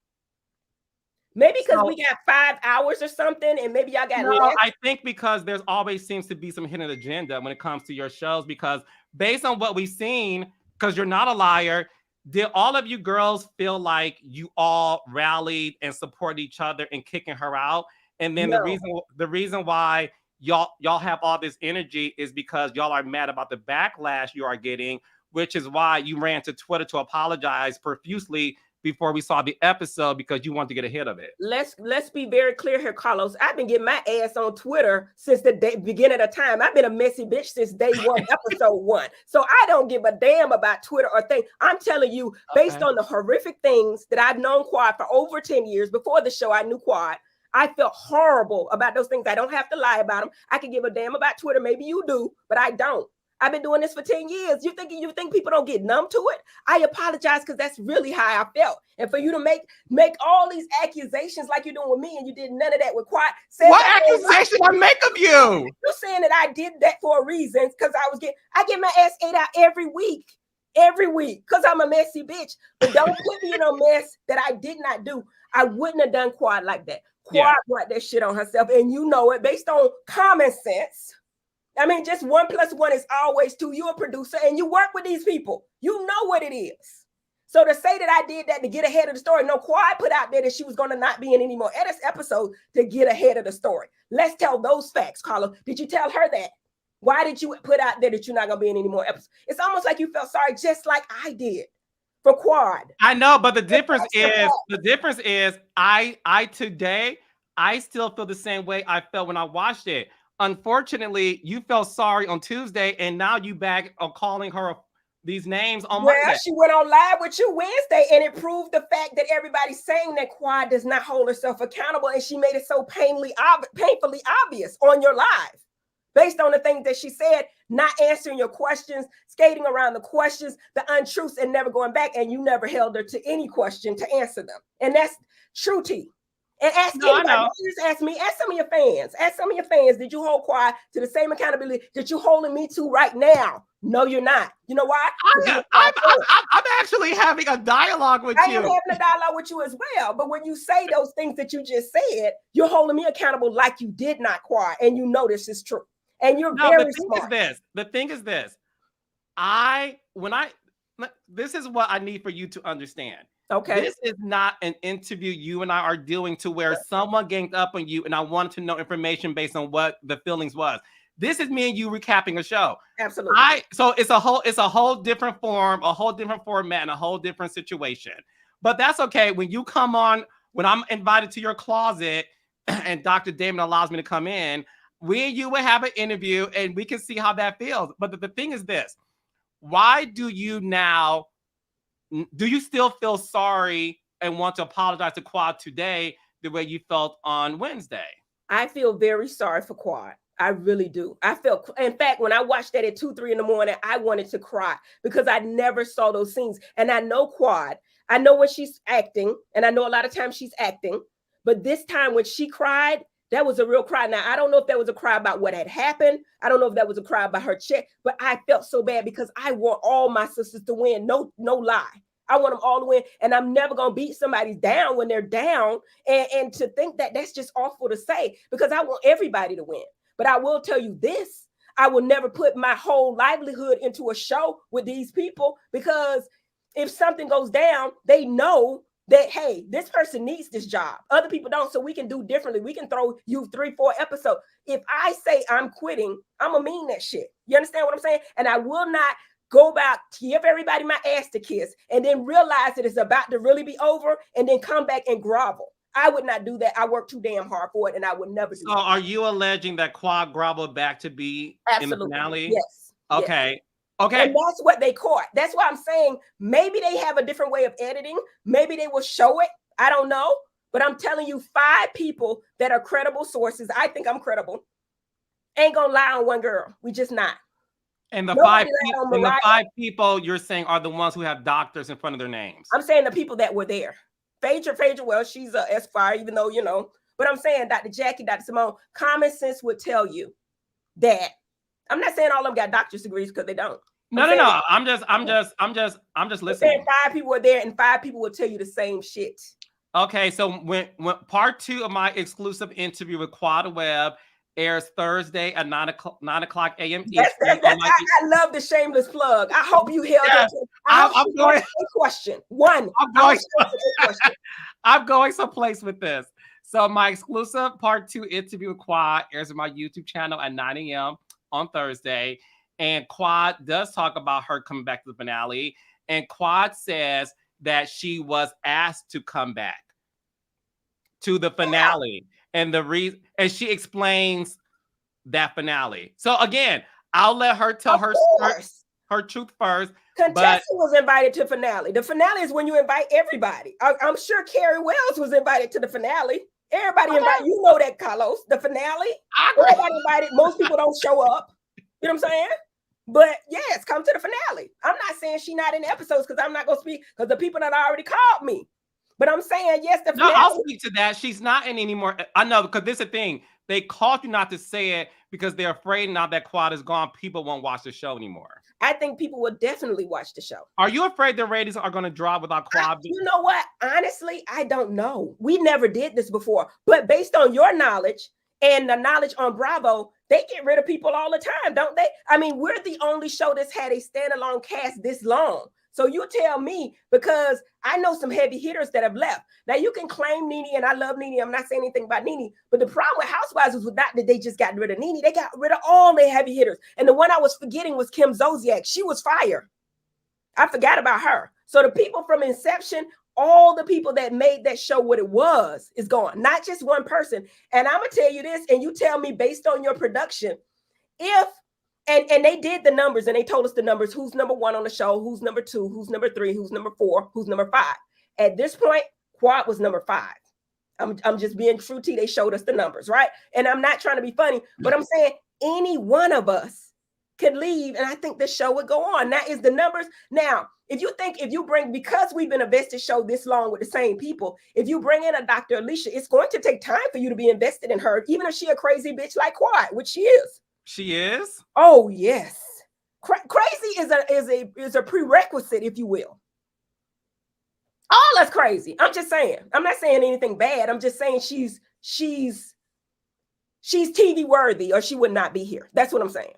Maybe because we got 5 hours or something, and maybe y'all got less. I think because there's always seems to be some hidden agenda when it comes to your shows, because based on what we've seen, because you're not a liar, did all of you girls feel like you all rallied and supported each other in kicking her out? And then the reason why y'all have all this energy is because y'all are mad about the backlash you are getting, which is why you ran to Twitter to apologize profusely before we saw the episode, because you wanted to get ahead of it. Let's be very clear here, Carlos. I've been getting my ass on Twitter since the beginning of time. I've been a messy bitch since day one, episode 1. So I don't give a damn about Twitter or things. I'm telling you, based on the horrific things that I've known Quad for over 10 years. Before the show, I knew Quad. I felt horrible about those things. I don't have to lie about them. I can give a damn about Twitter. Maybe you do, but I don't. I've been doing this for 10 years. You think people don't get numb to it? I apologize, because that's really how I felt. And for you to make all these accusations like you're doing with me, and you did none of that with Quad. What accusation I make of you? You're saying that I did that for a reason, because I get my ass ate out every week, because I'm a messy bitch. But don't put me in a mess that I did not do. I wouldn't have done Quad like that. Quad brought that shit on herself, and you know it, based on common sense. I mean, just 1 + 1 is always 2. You're a producer and you work with these people. You know what it is. So to say that I did that to get ahead of the story, no, Quad put out there that she was going to not be in any more edits episodes to get ahead of the story. Let's tell those facts, Carla. Did you tell her that? Why did you put out there that you're not going to be in any more episodes? It's almost like you felt sorry, just like I did for Quad. I know, but the difference is I today, I still feel the same way I felt when I watched it. Unfortunately, you felt sorry on Tuesday, and now you back on calling her these names on Monday. Well, she went on live with you Wednesday, and it proved the fact that everybody's saying that Quad does not hold herself accountable, and she made it so painfully obvious on your live, based on the things that she said, not answering your questions, skating around the questions, the untruths, and never going back, and you never held her to any question to answer them. And that's true tea. And ask anybody, don't just ask me, ask some of your fans. Ask some of your fans, did you hold Quad to the same accountability that you're holding me to right now? No, you're not. You know why? I'm actually having a dialogue with you. I am having a dialogue with you as well. But when you say those things that you just said, you're holding me accountable like you did not, Quad. And you know this is true. And you're very smart. The thing is this. This is what I need for you to understand. Okay. This is not an interview you and I are doing to where someone ganged up on you and I wanted to know information based on what the feelings was. This is me and you recapping a show. Absolutely. So it's a whole different form, a whole different format, and a whole different situation. But that's okay. When you come on, when I'm invited to your closet and Dr. Damon allows me to come in, we and you will have an interview and we can see how that feels. But the thing is this, why do you still feel sorry and want to apologize to Quad today the way you felt on Wednesday? I feel very sorry for Quad. I really do. In fact, when I watched that at 2, 3 in the morning, I wanted to cry because I never saw those scenes. And I know Quad. I know when she's acting, and I know a lot of times she's acting, but this time when she cried, that was a real cry. Now, I don't know if that was a cry about what had happened. I don't know if that was a cry about her check, but I felt so bad because I want all my sisters to win. No lie. I want them all to win. And I'm never going to beat somebody down when they're down. And to think that that's just awful to say because I want everybody to win. But I will tell you this, I will never put my whole livelihood into a show with these people because if something goes down, they know that, hey, this person needs this job. Other people don't, so we can do differently. We can throw you 3, 4 episodes. If I say I'm quitting, I'm going to mean that shit. You understand what I'm saying? And I will not go back, give everybody my ass to kiss, and then realize that it's about to really be over and then come back and grovel. I would not do that. I work too damn hard for it, and I would never do that. So are you alleging that Quad groveled back to be in the finale? Yes. Okay. Yes. Okay. And that's what they caught. That's why I'm saying maybe they have a different way of editing. Maybe they will show it. I don't know. But I'm telling you, 5 people that are credible sources, I think I'm credible, ain't going to lie on one girl. We just not. And the 5 people you're saying are the ones who have doctors in front of their names. I'm saying the people that were there. Phaedra, well, she's a Esquire, even though, you know, but I'm saying Dr. Jackie, Dr. Simone, common sense would tell you that. I'm not saying all of them got doctor's degrees because they don't. No. I'm just listening. Saying 5 people were there and 5 people will tell you the same shit. Okay, so when part 2 of my exclusive interview with Quad Webb airs Thursday at 9 o'clock a.m. Eastern. I love the shameless plug. I hope you held up. I'm going question. I'm going someplace with this. So my exclusive part 2 interview with Quad airs on my YouTube channel at 9 a.m. on Thursday. And Quad does talk about her coming back to the finale. And Quad says that she was asked to come back to the finale. And the reason, and she explains that finale. So again, I'll let her tell her truth first. Contestant was invited to finale. The finale is when you invite everybody. I'm sure Carrie Wells was invited to the finale. Everybody invited. You know that, Carlos. The finale. Everybody invited. Most people don't show up. You know what I'm saying? But yes, come to the finale. I'm not saying she's not in the episodes because I'm not going to speak because the people that already called me. But I'm saying, yes, the finale. No, I'll speak to that. She's not in anymore. I know, because this is the thing. They called you not to say it because they're afraid now that Quad is gone, people won't watch the show anymore. I think people will definitely watch the show. Are you afraid the ratings are going to drop without Quad? You know what? Honestly, I don't know. We never did this before. But based on your knowledge and the knowledge on Bravo, they get rid of people all the time, don't they? I mean, we're the only show that's had a standalone cast this long. So you tell me, because I know some heavy hitters that have left. Now you can claim Nene, and I love Nene. I'm not saying anything about Nene, but the problem with Housewives was not that they just got rid of Nene. They got rid of all their heavy hitters. And the one I was forgetting was Kim Zolciak. She was fire. I forgot about her. So the people from inception, all the people that made that show what it was is gone. Not just one person. And I'm going to tell you this, and you tell me based on your production, if And they did the numbers and they told us the numbers, who's number 1 on the show, who's number 2, who's number 3, who's number 4, who's number 5. At this point, Quad was number 5. I'm just being true to you. They showed us the numbers, right? And I'm not trying to be funny, but I'm saying any one of us could leave and I think the show would go on. That is the numbers. Now, because we've been a vested show this long with the same people, if you bring in a Dr. Alicia, it's going to take time for you to be invested in her, even if she a crazy bitch like Quad, which she is. She is? Oh, yes. Crazy is a prerequisite, if you will. All that's crazy. I'm just saying. I'm not saying anything bad. I'm just saying she's TV worthy or she would not be here. That's what I'm saying.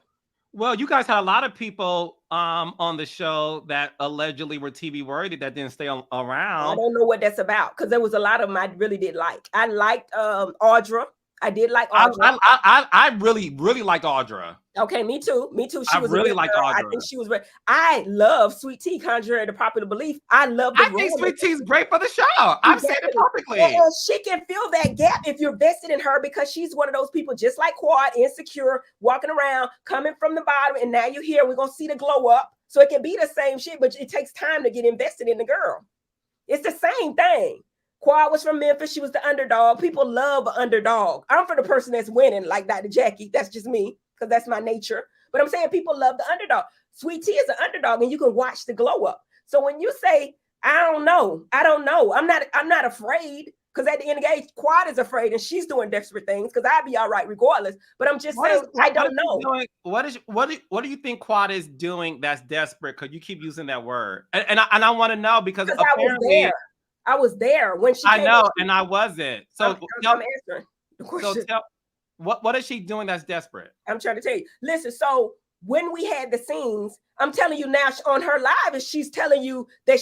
Well, you guys had a lot of people on the show that allegedly were TV worthy that didn't stay around. I don't know what that's about because there was a lot of them I really did like. I liked Audra. I did like Audra. I really liked Audra. Okay, me too. She was really like Audra. I think she was. I love Sweet Tea. Contrary to popular belief, I love. I think Sweet Tea's great for the show. I've said it perfectly. And she can fill that gap if you're vested in her, because she's one of those people just like Quad, insecure, walking around, coming from the bottom, and now you're here. We're gonna see the glow up. So it can be the same shit, but it takes time to get invested in the girl. It's the same thing. Quad was from Memphis. She was the underdog. People love an underdog. I'm for the person that's winning, like Dr. Jackie. That's just me, because that's my nature. But I'm saying people love the underdog. Sweet Tea is an underdog, and you can watch the glow up. So when you say, I don't know. I'm not afraid, because at the end of the day, Quad is afraid, and she's doing desperate things, because I'd be all right regardless. But I'm just saying, I don't know. What do you think Quad is doing that's desperate? Because you keep using that word, and I want to know, because apparently I was there when she. I know, and I wasn't. So I'm answering the question. So what is she doing that's desperate? I'm trying to tell you. Listen, so when we had the scenes, I'm telling you now on her live, is she's telling you that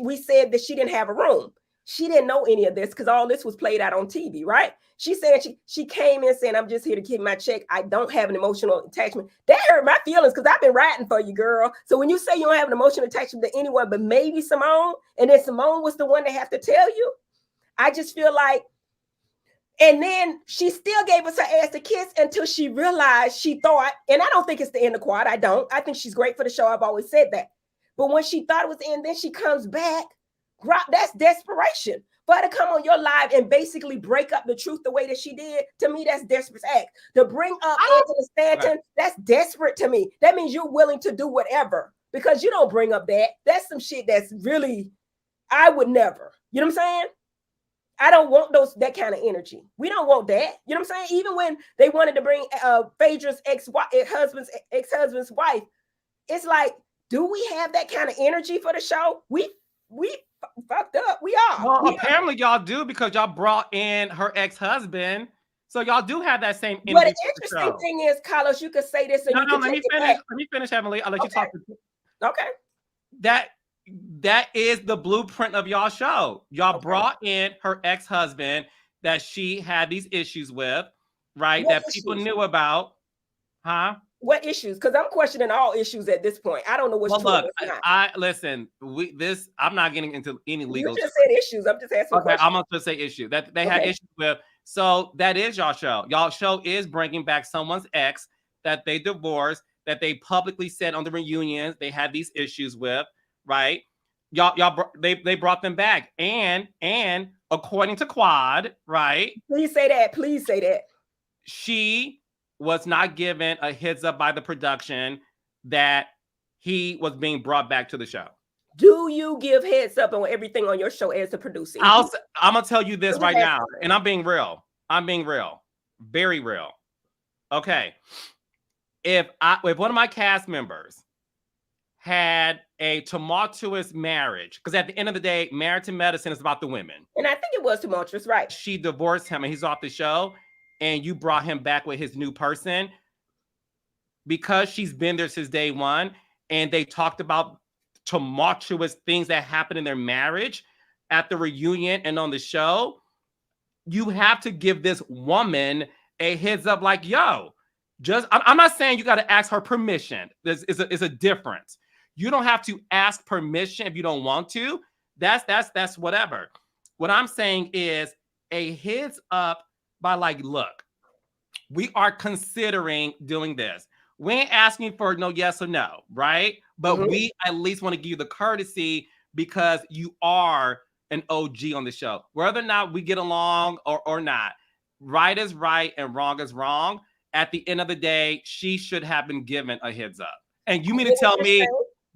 we said that she didn't have a room. She didn't know any of this, because all this was played out on TV, right? She said she came in saying, I'm just here to keep my check. I don't have an emotional attachment. That hurt my feelings, because I've been writing for you, girl. So when you say you don't have an emotional attachment to anyone but maybe Simone, and then Simone was the one that have to tell you, I just feel like, and then she still gave us her ass a kiss until she realized, she thought, and I don't think it's the end of Quad. I think she's great for the show. I've always said that. But when she thought it was the end, then she comes back. That's desperation. For her to come on your live and basically break up the truth the way that she did, to me, that's desperate act. To bring up Angela Stanton, that's desperate to me. That means you're willing to do whatever, because you don't bring up that. That's some shit that's really, I would never. You know what I'm saying? I don't want that kind of energy. We don't want that. You know what I'm saying? Even when they wanted to bring Phaedra's ex-husband's wife, it's like, do we have that kind of energy for the show? We fucked up. We are. Well, apparently y'all do, because y'all brought in her ex-husband. So y'all do have that same energy. But the interesting thing is, Carlos, you could say this. And no, let me finish. Let me finish, Emily. I'll let you talk. Okay. That is the blueprint of y'all show. Y'all brought in her ex-husband that she had these issues with, right? What that people knew about. Huh? What issues? Because I'm questioning all issues at this point. I don't know what's true. Look, I listen. I'm not getting into any legal. You just said issues. I'm just asking. Okay, I'm gonna just say issue that they had issues with. So that is y'all show. Y'all show is bringing back someone's ex that they divorced, that they publicly said on the reunions they had these issues with, right? They brought them back, and according to Quad, right? Please say that. Please say that. She was not given a heads up by the production that he was being brought back to the show. Do you give heads up on everything on your show as a producer? I'm gonna tell you this right now, and I'm being real. Very real. Okay. If one of my cast members had a tumultuous marriage, because at the end of the day, Married to Medicine is about the women. And I think it was tumultuous, right? She divorced him and he's off the show, and you brought him back with his new person, because she's been there since day one, and they talked about tumultuous things that happened in their marriage at the reunion and on the show. You have to give this woman a heads up, like, yo, I'm not saying you got to ask her permission. There's a difference. You don't have to ask permission if you don't want to. That's whatever. What I'm saying is a heads up by, like, look, we are considering doing this. We ain't asking for no yes or no, right? But we at least want to give you the courtesy, because you are an OG on the show. Whether or not we get along or not, right is right and wrong is wrong. At the end of the day, she should have been given a heads up. And you mean to tell me,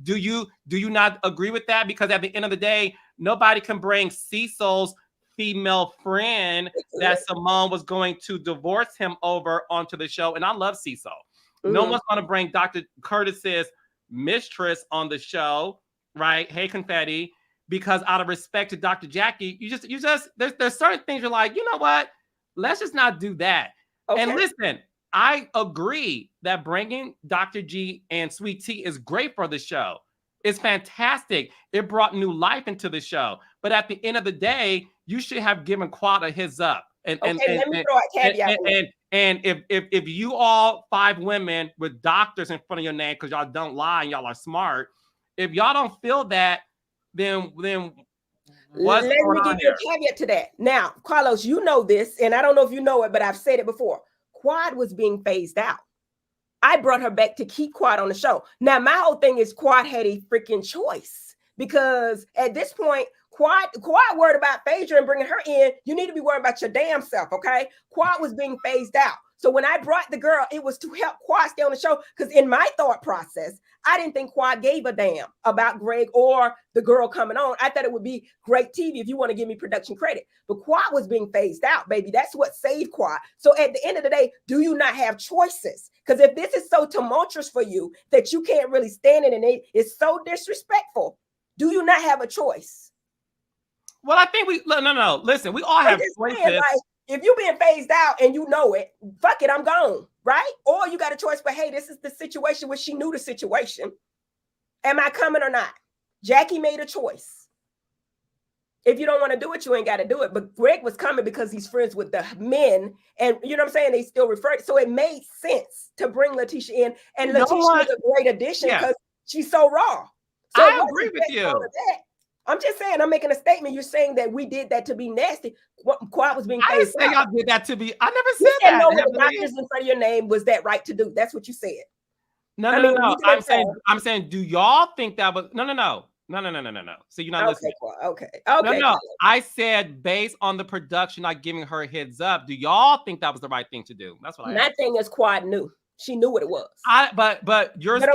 do you not agree with that? Because at the end of the day, nobody can bring Cecil's female friend that Simone was going to divorce him over onto the show. And I love Cecil. No one's going to bring Dr. Curtis's mistress on the show, right? Hey, Confetti, because out of respect to Dr. Jackie, you just there's certain things you're like, you know what? Let's just not do that. Okay. And listen, I agree that bringing Dr. G and Sweet Tea is great for the show. It's fantastic. It brought new life into the show. But at the end of the day, you should have given Quad a heads up. And let me throw a caveat. and if you all 5 women with doctors in front of your name because y'all don't lie and y'all are smart, if y'all don't feel that, then what's let going me on give you here? a caveat to that. Now, Carlos, you know this, and I don't know if you know it, but I've said it before. Quad was being phased out. I brought her back to keep Quad on the show. Now, my whole thing is Quad had a freaking choice because at this point, Quad worried about Phaedra and bringing her in. You need to be worried about your damn self, okay? Quad was being phased out. So when I brought the girl, it was to help Quad stay on the show because in my thought process, I didn't think Quad gave a damn about Greg or the girl coming on. I thought it would be great TV if you want to give me production credit. But Quad was being phased out, baby. That's what saved Quad. So at the end of the day, do you not have choices? Because if this is so tumultuous for you that you can't really stand it and it's so disrespectful, do you not have a choice? Well, I think no. Listen, we all have choices. Saying, like, if you're being phased out and you know it, fuck it, I'm gone, right? Or you got a choice, but hey, this is the situation where she knew the situation. Am I coming or not? Jackie made a choice. If you don't want to do it, you ain't got to do it. But Greg was coming because he's friends with the men, and you know what I'm saying? They still refer to. So it made sense to bring Letitia in, and Letitia is a great addition because she's so raw. So I agree with you. I'm just saying, I'm making a statement. You're saying that we did that to be nasty. Quad was being I didn't say y'all did that to be. I never said that. No, the doctors in front of your name was that right to do. That's what you said. No. I'm saying, do y'all think that was no. So you're not listening. Okay. No. I said based on the production, not giving her a heads up. Do y'all think that was the right thing to do? That's what I. My thing is Quad knew. She knew what it was. But you're saying,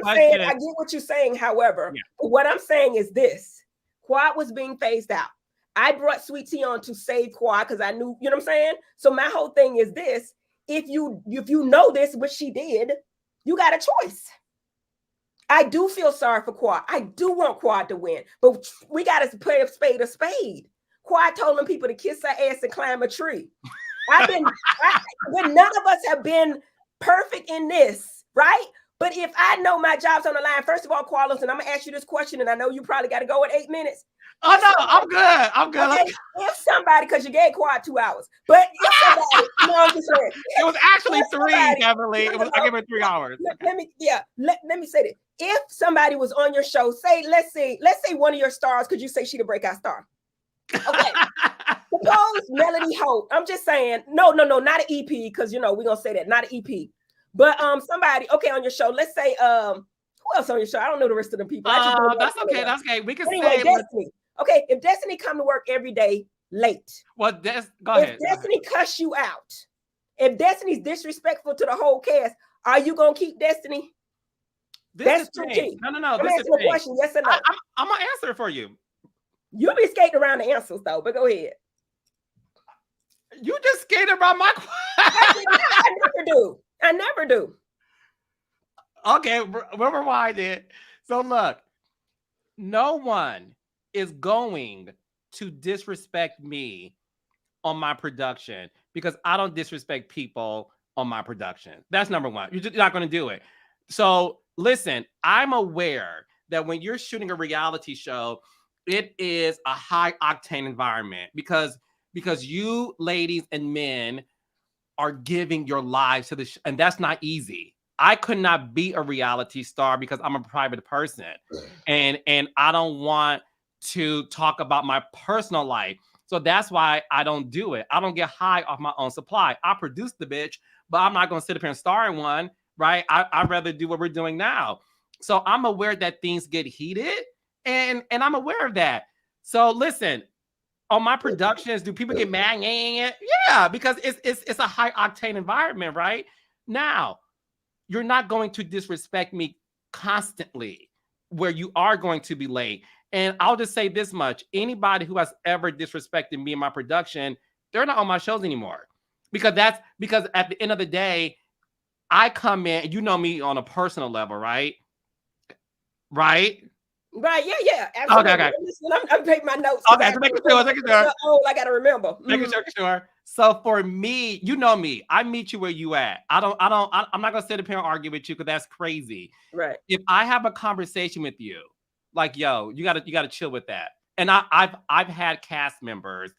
I get what you're saying. However, what I'm saying is this. Quad was being phased out. I brought Sweet Tea on to save Quad because I knew, you know what I'm saying? So my whole thing is this. If you know this, which she did, you got a choice. I do feel sorry for Quad. I do want Quad to win, but we got to play a spade a spade. Quad told them people to kiss her ass and climb a tree. But none of us have been perfect in this, right? But if I know my job's on the line, first of all, Carlos, and I'm gonna ask you this question, and I know you probably got to go in 8 minutes. Oh no, I'm good. Okay, if somebody, because you gave Quad 2 hours, but if somebody, I'm just saying, it was actually 3, Emily. I gave her 3 hours. Let me say this. If somebody was on your show, let's say one of your stars, could you say she the breakout star? Okay. Suppose Melody Holt. I'm just saying, no, not an EP, because we're gonna say that, not an EP. But somebody, okay, on your show, let's say who else on your show? I don't know the rest of the people. That's okay. We can say Destiny. Okay, if Destiny come to work every day late. Well, go ahead. If Destiny cuss you out, if Destiny's disrespectful to the whole cast, are you gonna keep Destiny? That's too key. No. I'm asking a question, yes or no? I'm gonna answer it for you. You'll be skating around the answers though, but go ahead. You just skated around my question. I never do. Okay, we'll rewind it. So look, no one is going to disrespect me on my production because I don't disrespect people on my production. That's number one. You're just not going to do it. So listen, I'm aware that when you're shooting a reality show, it is a high octane environment because you ladies and men are giving your lives to the and that's not easy. I could not be a reality star because I'm a private person and I don't want to talk about my personal life. So that's why I don't do it. I don't get high off my own supply. I produce the bitch, but I'm not going to sit up here and star in one, right? I'd rather do what we're doing now. So I'm aware that things get heated and I'm aware of that. So listen, on my productions, do people get mad? Yeah, because it's a high octane environment, right? Now, you're not going to disrespect me constantly where you are going to be late. And I'll just say this much. Anybody who has ever disrespected me in my production, they're not on my shows anymore. Because at the end of the day, I come in, you know me on a personal level, right? Right? Right, yeah, absolutely. Okay. I'm taking my notes. Okay, so making sure. Oh, I gotta remember. Making sure. So for me, you know me, I meet you where you at. I'm not gonna sit up here and argue with you because that's crazy. Right. If I have a conversation with you, like, yo, you gotta chill with that. And I've had cast members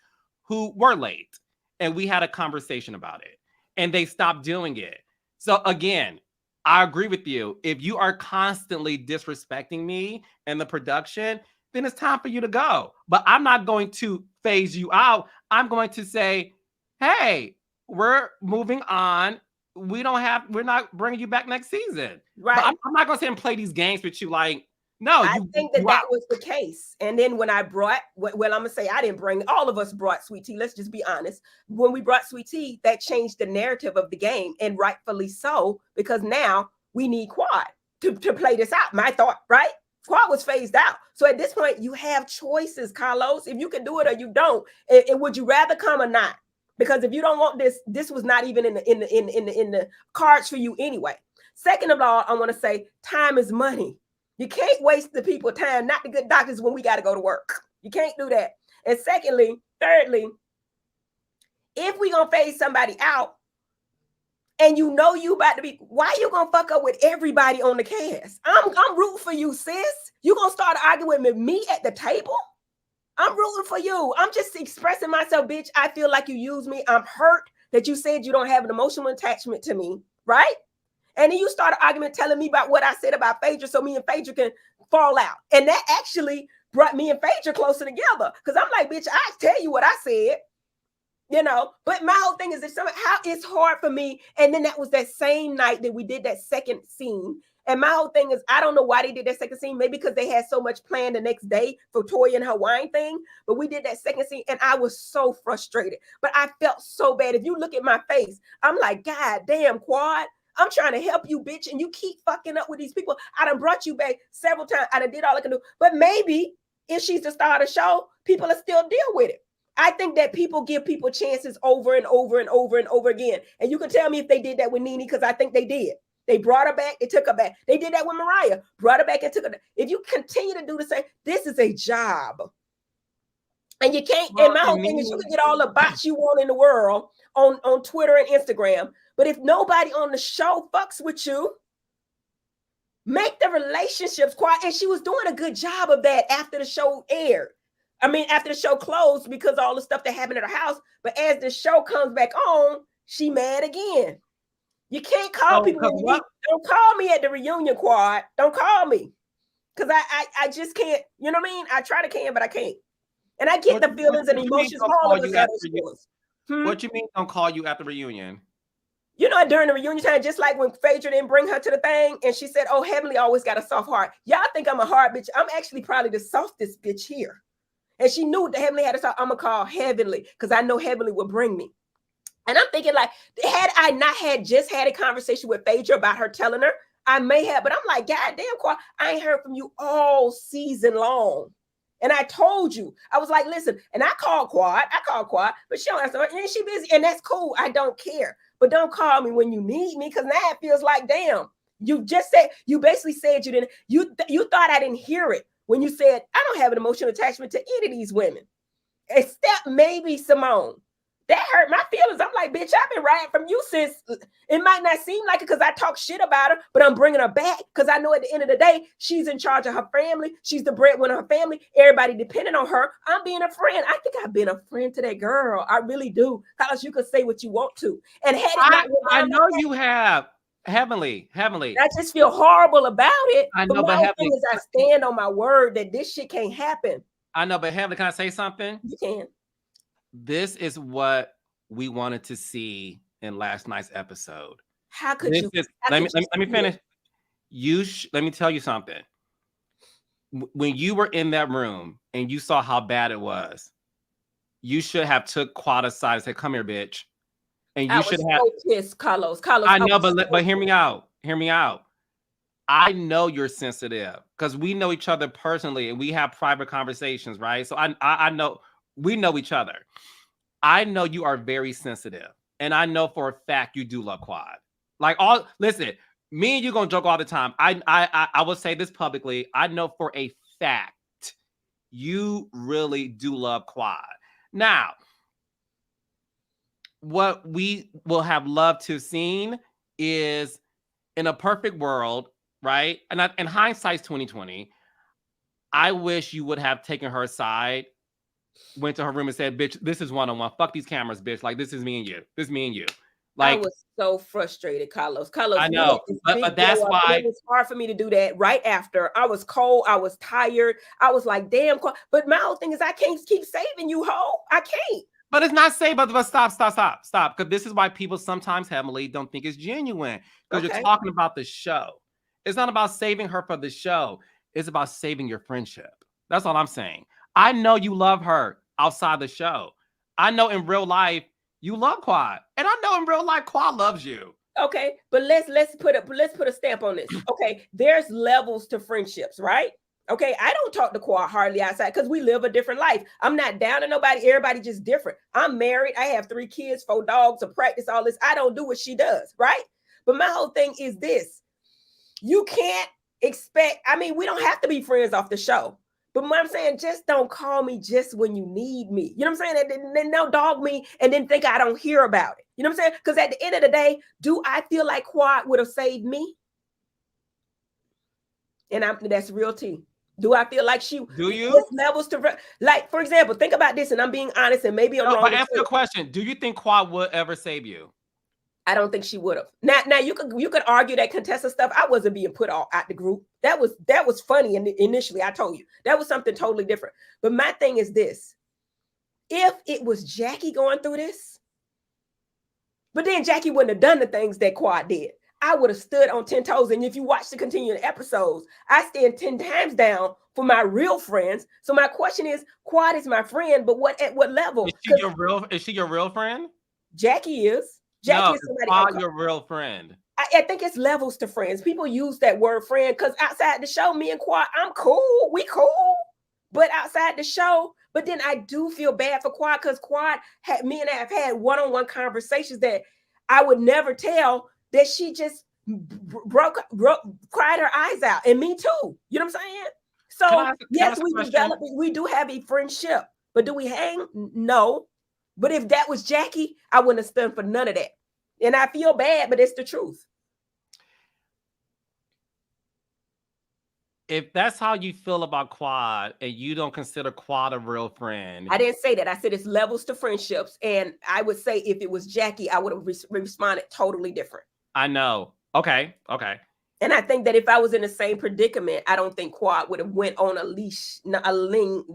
who were late, and we had a conversation about it, and they stopped doing it. So again, I agree with you. If you are constantly disrespecting me and the production, then it's time for you to go. But I'm not going to phase you out. I'm going to say, hey, we're moving on. We're not bringing you back next season. Right. But I'm not going to sit and play these games with you. Like, no, I think that was the case. And then when I brought, well, I'm going to say I didn't bring, all of us brought Sweet Tea. Let's just be honest. When we brought Sweet Tea, that changed the narrative of the game, and rightfully so, because now we need Quad to play this out. My thought, right? Quad was phased out. So at this point, you have choices, Carlos. If you can do it or you don't, and would you rather come or not? Because if you don't want this was not even in the cards for you anyway. Second of all, I want to say time is money. You can't waste the people time, not the good doctors, when we got to go to work. You can't do that. And thirdly, if we gonna phase somebody out, and you know you about to be, why you gonna fuck up with everybody on the cast? I'm rooting for you, sis. You gonna start arguing with me at the table? I'm rooting for you. I'm just expressing myself, bitch. I feel like you used me. I'm hurt that you said you don't have an emotional attachment to me, right? And then you start an argument telling me about what I said about Phaedra so me and Phaedra can fall out. And that actually brought me and Phaedra closer together. Because I'm like, bitch, I tell you what I said. You know, but my whole thing is that how it's hard for me. And then that was that same night that we did that second scene. And my whole thing is, I don't know why they did that second scene. Maybe because they had so much planned the next day for Toya and her wine thing. But we did that second scene and I was so frustrated. But I felt so bad. If you look at my face, I'm like, God damn, Quad. I'm trying to help you, bitch. And you keep fucking up with these people. I done brought you back several times. I done did all I can do. But maybe if she's the star of the show, people will still deal with it. I think that people give people chances over and over and over and over again. And you can tell me if they did that with Nene, because I think they did. They brought her back, they took her back. They did that with Mariah, brought her back and took her back. If you continue to do the same, this is a job. And you can't, and my whole thing is you can get all the bots you want in the world on Twitter and Instagram. But if nobody on the show fucks with you, make the relationships quiet. And she was doing a good job of that after the show aired. I mean, after the show closed, because all the stuff that happened at her house. But as the show comes back on, she mad again. You can't call people. Don't call me at the reunion, Quad. Don't call me. Because I just can't, you know what I mean? I try to can, but I can't. And I get the feelings and emotions. What you mean don't call you at the reunion? You know, during the reunion time, just like when Phaedra didn't bring her to the thing, and she said, oh, Heavenly always got a soft heart. Y'all think I'm a hard bitch. I'm actually probably the softest bitch here. And she knew that Heavenly had a soft, I'm going to call Heavenly, because I know Heavenly would bring me. And I'm thinking, like, had I not just had a conversation with Phaedra about her telling her, I may have, but I'm like, God damn, Quad, I ain't heard from you all season long. And I told you, I was like, listen, and I called Quad, but she don't answer, and she busy, and that's cool. I don't care. But don't call me when you need me, because now it feels like, damn, you basically said you didn't, you thought I didn't hear it when you said, I don't have an emotional attachment to any of these women, except maybe Simone. That hurt my feelings. I'm like, bitch, I've been riding from you since, it might not seem like it because I talk shit about her, but I'm bringing her back because I know at the end of the day, she's in charge of her family. She's the breadwinner of her family. Everybody depending on her. I'm being a friend. I think I've been a friend to that girl. I really do. Carlos, you can say what you want to. And I know you have. Heavenly. I just feel horrible about it. I know, but Heavenly, thing is I stand on my word that this shit can't happen. I know, but Heavenly, can I say something? You can. This is what we wanted to see in last night's episode. How could you? Let me finish. Let me tell you something. When you were in that room and you saw how bad it was, you should have took Quad aside and said, "Come here, bitch." And you should have. So pissed, Carlos. I know, but hear me out. Hear me out. I know you're sensitive because we know each other personally and we have private conversations, right? So I know. We know each other. I know you are very sensitive. And I know for a fact you do love Quad. Listen, me and you gonna joke all the time. I will say this publicly. I know for a fact you really do love Quad. Now, what we will have loved to have seen is in a perfect world, right? And in hindsight's 2020, I wish you would have taken her aside went to her room and said, "Bitch, this is one-on-one. Fuck these cameras, bitch. Like, this is me and you. This is me and you." Like, I was so frustrated, Carlos. I know, but that's why it was hard for me to do that right after. I was cold. I was tired. I was like, damn. But my whole thing is I can't keep saving you, ho. I can't. But it's not safe. But stop. Because this is why people sometimes, Emily, don't think it's genuine. Because you're talking about the show. It's not about saving her for the show. It's about saving your friendship. That's all I'm saying. I know you love her outside the show. I know in real life you love Quad, and I know in real life Quad loves you. Okay, but let's put a stamp on this. Okay, there's levels to friendships, right? Okay, I don't talk to Quad hardly outside because we live a different life. I'm not down to nobody. Everybody just different. I'm married. I have 3 kids, 4 dogs, to practice all this. I don't do what she does, right? But my whole thing is this: you can't expect. I mean, we don't have to be friends off the show. But what I'm saying, just don't call me just when you need me. You know what I'm saying? And then don't dog me and then think I don't hear about it. You know what I'm saying? Because at the end of the day, do I feel like Quad would have saved me? And that's real tea. Do I feel like she? Do you? Levels to, like, for example, think about this, and I'm being honest, and maybe I'm wrong. But answer the question: do you think Quad would ever save you? I don't think she would have. Now you could argue that Contessa stuff. I wasn't being put out the group. That was funny, and initially I told you that was something totally different. But my thing is this: if it was Jackie going through this, but then Jackie wouldn't have done the things that Quad did, I would have stood on 10 toes. And if you watch the continuing episodes, I stand 10 times down for my real friends. So my question is, Quad is my friend, but at what level? Is she your real friend? Jackie is. Jackie is somebody. Your real friend. I think it's levels to friends. People use that word friend because outside the show, me and Quad, I'm cool. We cool. But outside the show, but then I do feel bad for Quad because Quad me and I have had one-on-one conversations that I would never tell that she just cried her eyes out. And me too. You know what I'm saying? So yes, we do have a friendship, but do we hang? No. But if that was Jackie, I wouldn't have stood for none of that. And I feel bad, but it's the truth. If that's how you feel about Quad and you don't consider Quad a real friend. I didn't say that. I said it's levels to friendships. And I would say if it was Jackie, I would have responded totally different. I know. Okay. And I think that if I was in the same predicament, I don't think Quad would have went on a leash, a ling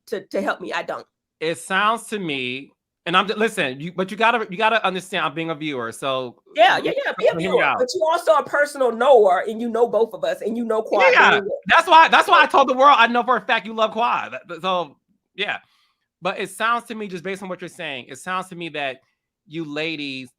to help me. I don't. It sounds to me, and I'm listen. But you gotta understand. I'm being a viewer, so yeah. Be a viewer, but you also a personal knower, and you know both of us, and you know Quad. Yeah, that's why I told the world I know for a fact you love Quad. So yeah, but it sounds to me, just based on what you're saying, it sounds to me that you ladies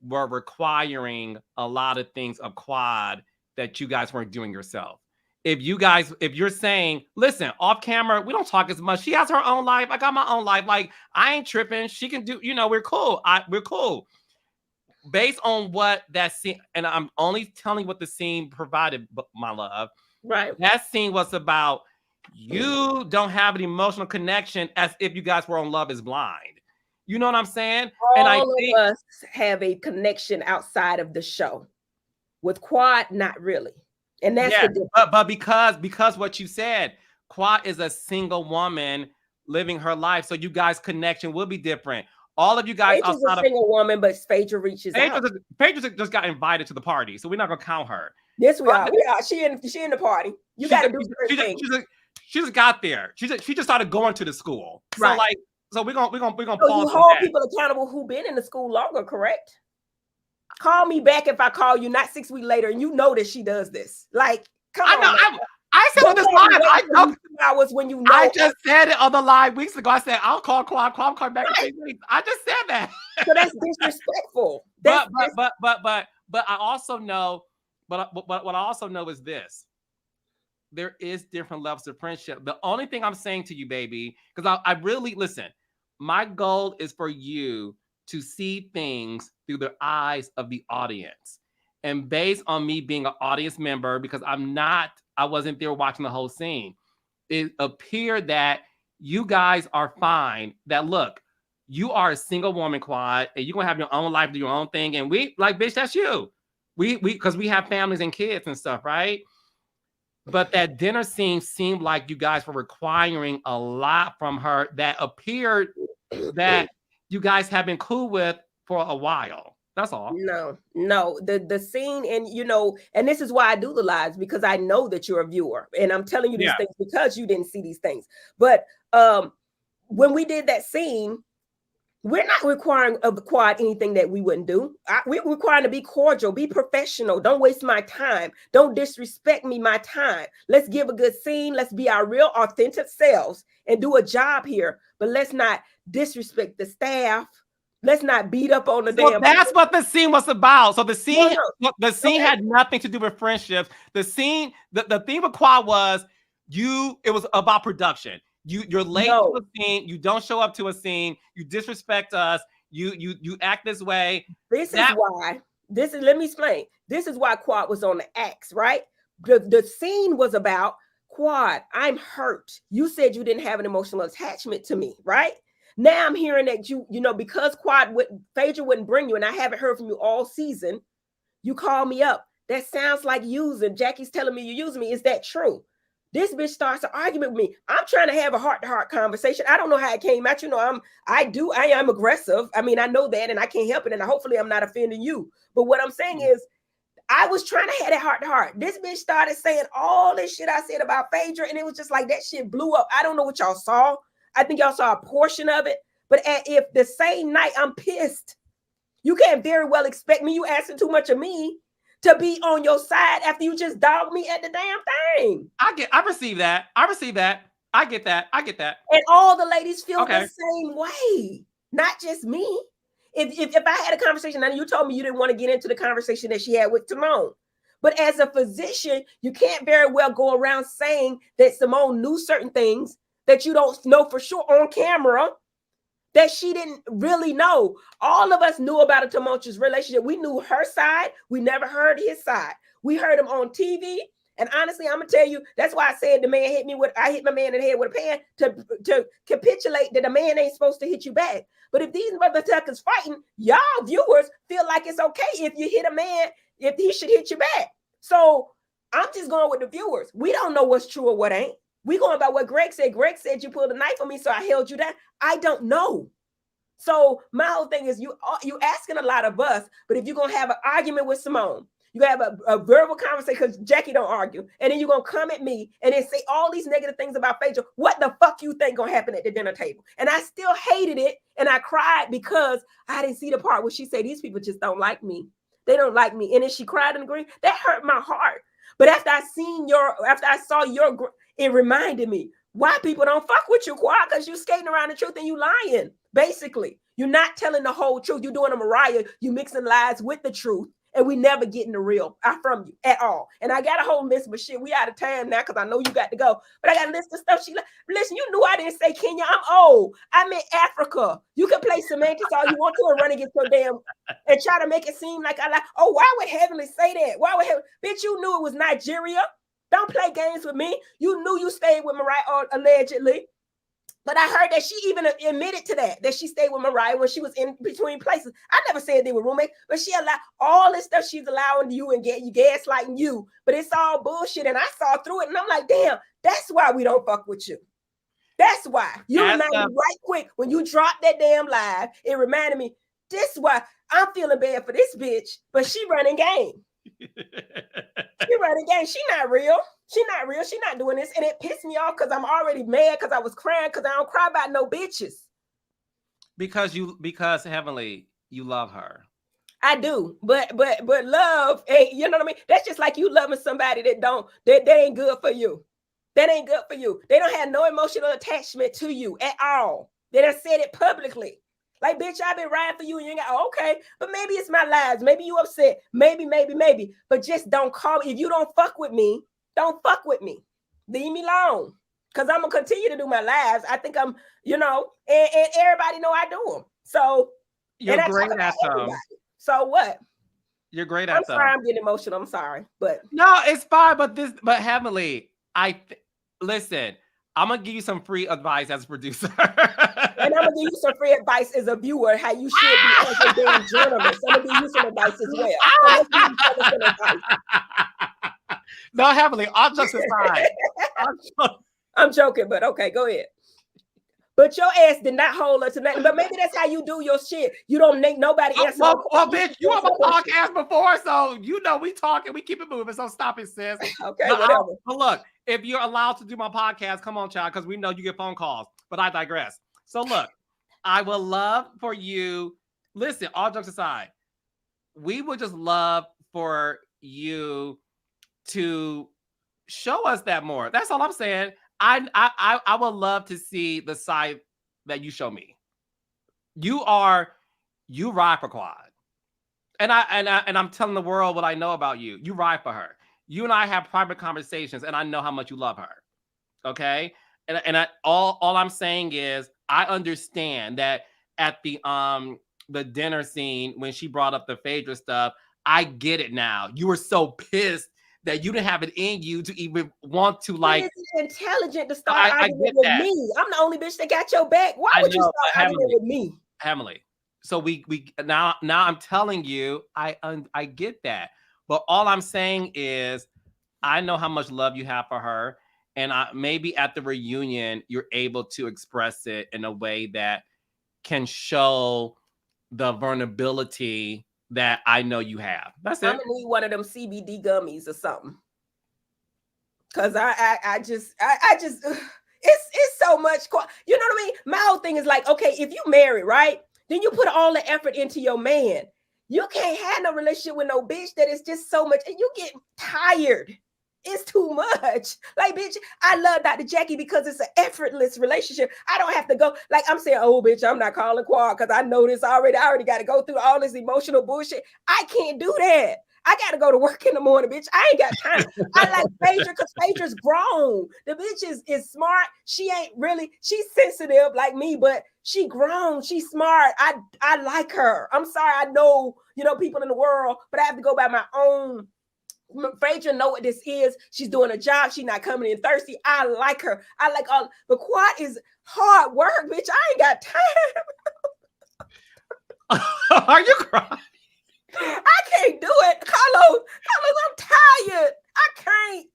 were requiring a lot of things of Quad that you guys weren't doing yourself. If you're saying, listen, off camera, we don't talk as much. She has her own life. I got my own life. Like, I ain't tripping. She can do, we're cool. We're cool. Based on what that scene, and I'm only telling what the scene provided, my love. Right. That scene was about you don't have an emotional connection as if you guys were on Love is Blind. You know what I'm saying? All of us have a connection outside of the show. With Quad, not really. And that's the difference. But because what you said, Quad is a single woman living her life, so you guys' connection will be different. All of you guys Phaedra's a single woman, but Phaedra reaches out. Phaedra just got invited to the party, so we're not gonna count her. Yes, we are. She in the party. You got to do certain things. She just got there. She just started going to the school. Right. So we're gonna so pause. You hold people accountable who been in the school longer, correct? Call me back if I call you, not 6 weeks later, and you know that she does this. Like, come on. I said on this live. I know. Hours when you know. I just said it on the live weeks ago. I said I'll call Quad. Quad come back in 3 weeks. I just said that. So that's disrespectful. But I also know. But what I also know is this: there is different levels of friendship. The only thing I'm saying to you, baby, because I really listen. My goal is for you to see things through the eyes of the audience. And based on me being an audience member, because I wasn't there watching the whole scene, it appeared that you guys are fine. That look, you are a single woman, Quad, and you're gonna have your own life, do your own thing. And we like, bitch, that's you. We because we have families and kids and stuff, right? But that dinner scene seemed like you guys were requiring a lot from her that appeared that you guys have been cool with for a while. That's all. No. The scene, and and this is why I do the lives, because I know that you're a viewer, and I'm telling you these things because you didn't see these things. But when we did that scene, we're not requiring of the quad anything that we wouldn't do. We're requiring to be cordial, be professional. Don't waste my time. Don't disrespect me, my time. Let's give a good scene. Let's be our real, authentic selves and do a job here. But let's not disrespect the staff. Let's not beat up on the damn. That's what the scene was about. So the scene, had nothing to do with friendships. The scene, the theme of quad was it was about production. You're late to a scene. You don't show up to a scene. You disrespect us. You act this way. Let me explain. This is why Quad was on the X, right? The scene was about Quad. I'm hurt. You said you didn't have an emotional attachment to me, right? Now I'm hearing that because Phaedra wouldn't bring you, and I haven't heard from you all season. You call me up. That sounds like using. Jackie's telling me you're using me. Is that true? This bitch starts an argument with me. I'm trying to have a heart-to-heart conversation. I don't know how it came out. I am aggressive. I mean, I know that, and I can't help it. And hopefully I'm not offending you. But what I'm saying is, I was trying to have that heart-to-heart. This bitch started saying all this shit I said about Phaedra, and it was just like that shit blew up. I don't know what y'all saw. I think y'all saw a portion of it. But if the same night I'm pissed, you can't very well expect me, you asking too much of me, to be on your side after you just dogged me at the damn thing. I receive that. I get that. And all the ladies feel the same way, not just me. If I had a conversation, and you told me you didn't want to get into the conversation that she had with Simone, but as a physician, you can't very well go around saying that Simone knew certain things that you don't know for sure on camera, that she didn't really know. All of us knew about a tumultuous relationship. We knew her side. We never heard his side. We heard him on TV. And honestly, I'm gonna tell you, that's why I said I hit my man in the head with a pan to capitulate that a man ain't supposed to hit you back. But if these motherfuckers fighting, y'all viewers feel like it's okay if you hit a man, if he should hit you back. So I'm just going with the viewers. We don't know what's true or what ain't. We going by what Greg said. Greg said you pulled a knife on me, so I held you down. I don't know. So my whole thing is you asking a lot of us, but if you're going to have an argument with Simone, you have a verbal conversation, because Jackie don't argue, and then you're going to come at me and then say all these negative things about Phaedra. What the fuck you think going to happen at the dinner table? And I still hated it, and I cried because I didn't see the part where she said, these people just don't like me. They don't like me. And then she cried and agreed. That hurt my heart. But after I saw your, it reminded me why people don't fuck with you, Quad, because you skating around the truth and you lying. Basically, you're not telling the whole truth. You're doing a Mariah. You mixing lies with the truth, and we never getting the real from you at all. And I got a whole list, but shit, we out of time now because I know you got to go. But I got a list of stuff. Listen, you knew I didn't say Kenya. I'm old. I meant Africa. You can play semantics all you want to and run against your damn and try to make it seem like I like. Oh, why would Heavenly say that? Why would Heavenly? Bitch, you knew it was Nigeria. Don't play games with me. You knew you stayed with Mariah allegedly. But I heard that she even admitted to that she stayed with Mariah when she was in between places. I never said they were roommates, but she allowed all this stuff she's allowing you and you gaslighting you. But it's all bullshit. And I saw through it and I'm like, damn, that's why we don't fuck with you. That's why. You reminded me right quick when you dropped that damn live. It reminded me, this why I'm feeling bad for this bitch, but she running game. She running game. She not real. She not real. She not doing this. And it pissed me off because I'm already mad because I was crying because I don't cry about no bitches. Because Heavenly, you love her. I do. But love, you know what I mean? That's just like you loving somebody that ain't good for you. That ain't good for you. They don't have no emotional attachment to you at all. They done said it publicly. Like, bitch, I've been riding for you and you ain't got, okay, but maybe it's my lives. Maybe you upset. Maybe. But just don't call me. If you don't fuck with me, don't fuck with me. Leave me alone. Because I'm going to continue to do my lives. I think I'm, and everybody know I do them. So. You're great at them. So what? You're great at them. I'm sorry, I'm getting emotional. I'm sorry. But. No, it's fine. But Heavenly, listen, I'm going to give you some free advice as a producer. And I'm going to give you some free advice as a viewer, how you should be as a damn journalist. I'm going to give you some advice as well. So let's give each other some advice. No, Heavenly, all jokes aside. I'm joking, but okay, go ahead. But your ass did not hold her to nothing. But maybe that's how you do your shit. You don't make nobody answer. Well, bitch, you on my podcast before, so you know we talking, we keep it moving. So stop it, sis. Okay, whatever. But look, if you're allowed to do my podcast, come on, child, because we know you get phone calls. But I digress. So look, I would love for you. Listen, all jokes aside, we would just love for you to show us that more. That's all I'm saying. I would love to see the side that you show me. You ride for Quad. And I'm telling the world what I know about you. You ride for her. You and I have private conversations, and I know how much you love her. Okay? All I'm saying is I understand that at the dinner scene when she brought up the Phaedra stuff, I get it now. You were so pissed that you didn't have it in you to even want to like. It's intelligent to start arguing with me. I'm the only bitch that got your back. Why would you start arguing with me, Emily? So we now I'm telling you, I get that, but all I'm saying is I know how much love you have for her, and maybe at the reunion you're able to express it in a way that can show the vulnerability that I know you have. That's it. I'm gonna need one of them CBD gummies or something. Cause I just it's so much. You know what I mean? My whole thing is like, okay, if you married, right, then you put all the effort into your man. You can't have no relationship with no bitch that is just so much, and you get tired. It's too much. Like, bitch, I love Dr. Jackie because it's an effortless relationship. I don't have to go, like, I'm saying, oh, bitch, I'm not calling Quad because I know this already. I already got to go through all this emotional bullshit. I can't do that. I got to go to work in the morning, bitch. I ain't got time. I like Phaedra because Phaedra's grown. The bitch is smart. She ain't really, she's sensitive like me, but she grown. She's smart. I like her. I'm sorry. I know, people in the world, but I have to go by my own. Phaedra know what this is. She's doing a job. She's not coming in thirsty. I like her. I like all. But Quad is hard work, bitch. I ain't got time. Are you crying? I can't do it, Carlos. I'm tired. I can't.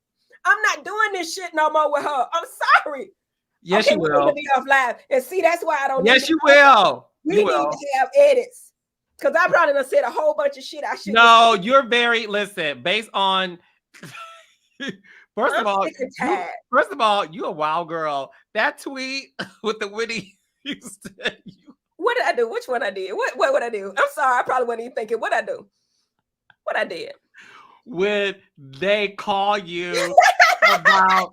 I'm not doing this shit no more with her. I'm sorry. Yes, you will. Be off live and see. That's why I don't. Yes, you will. We need to have edits. Because I probably done said a whole bunch of shit I shouldn't. No, you're listen, based on first of all, you a wild girl. That tweet with the Whitney Houston. What did I do? Which one I did? What would I do? I'm sorry, I probably wasn't even thinking what I do. What I did. When they call you about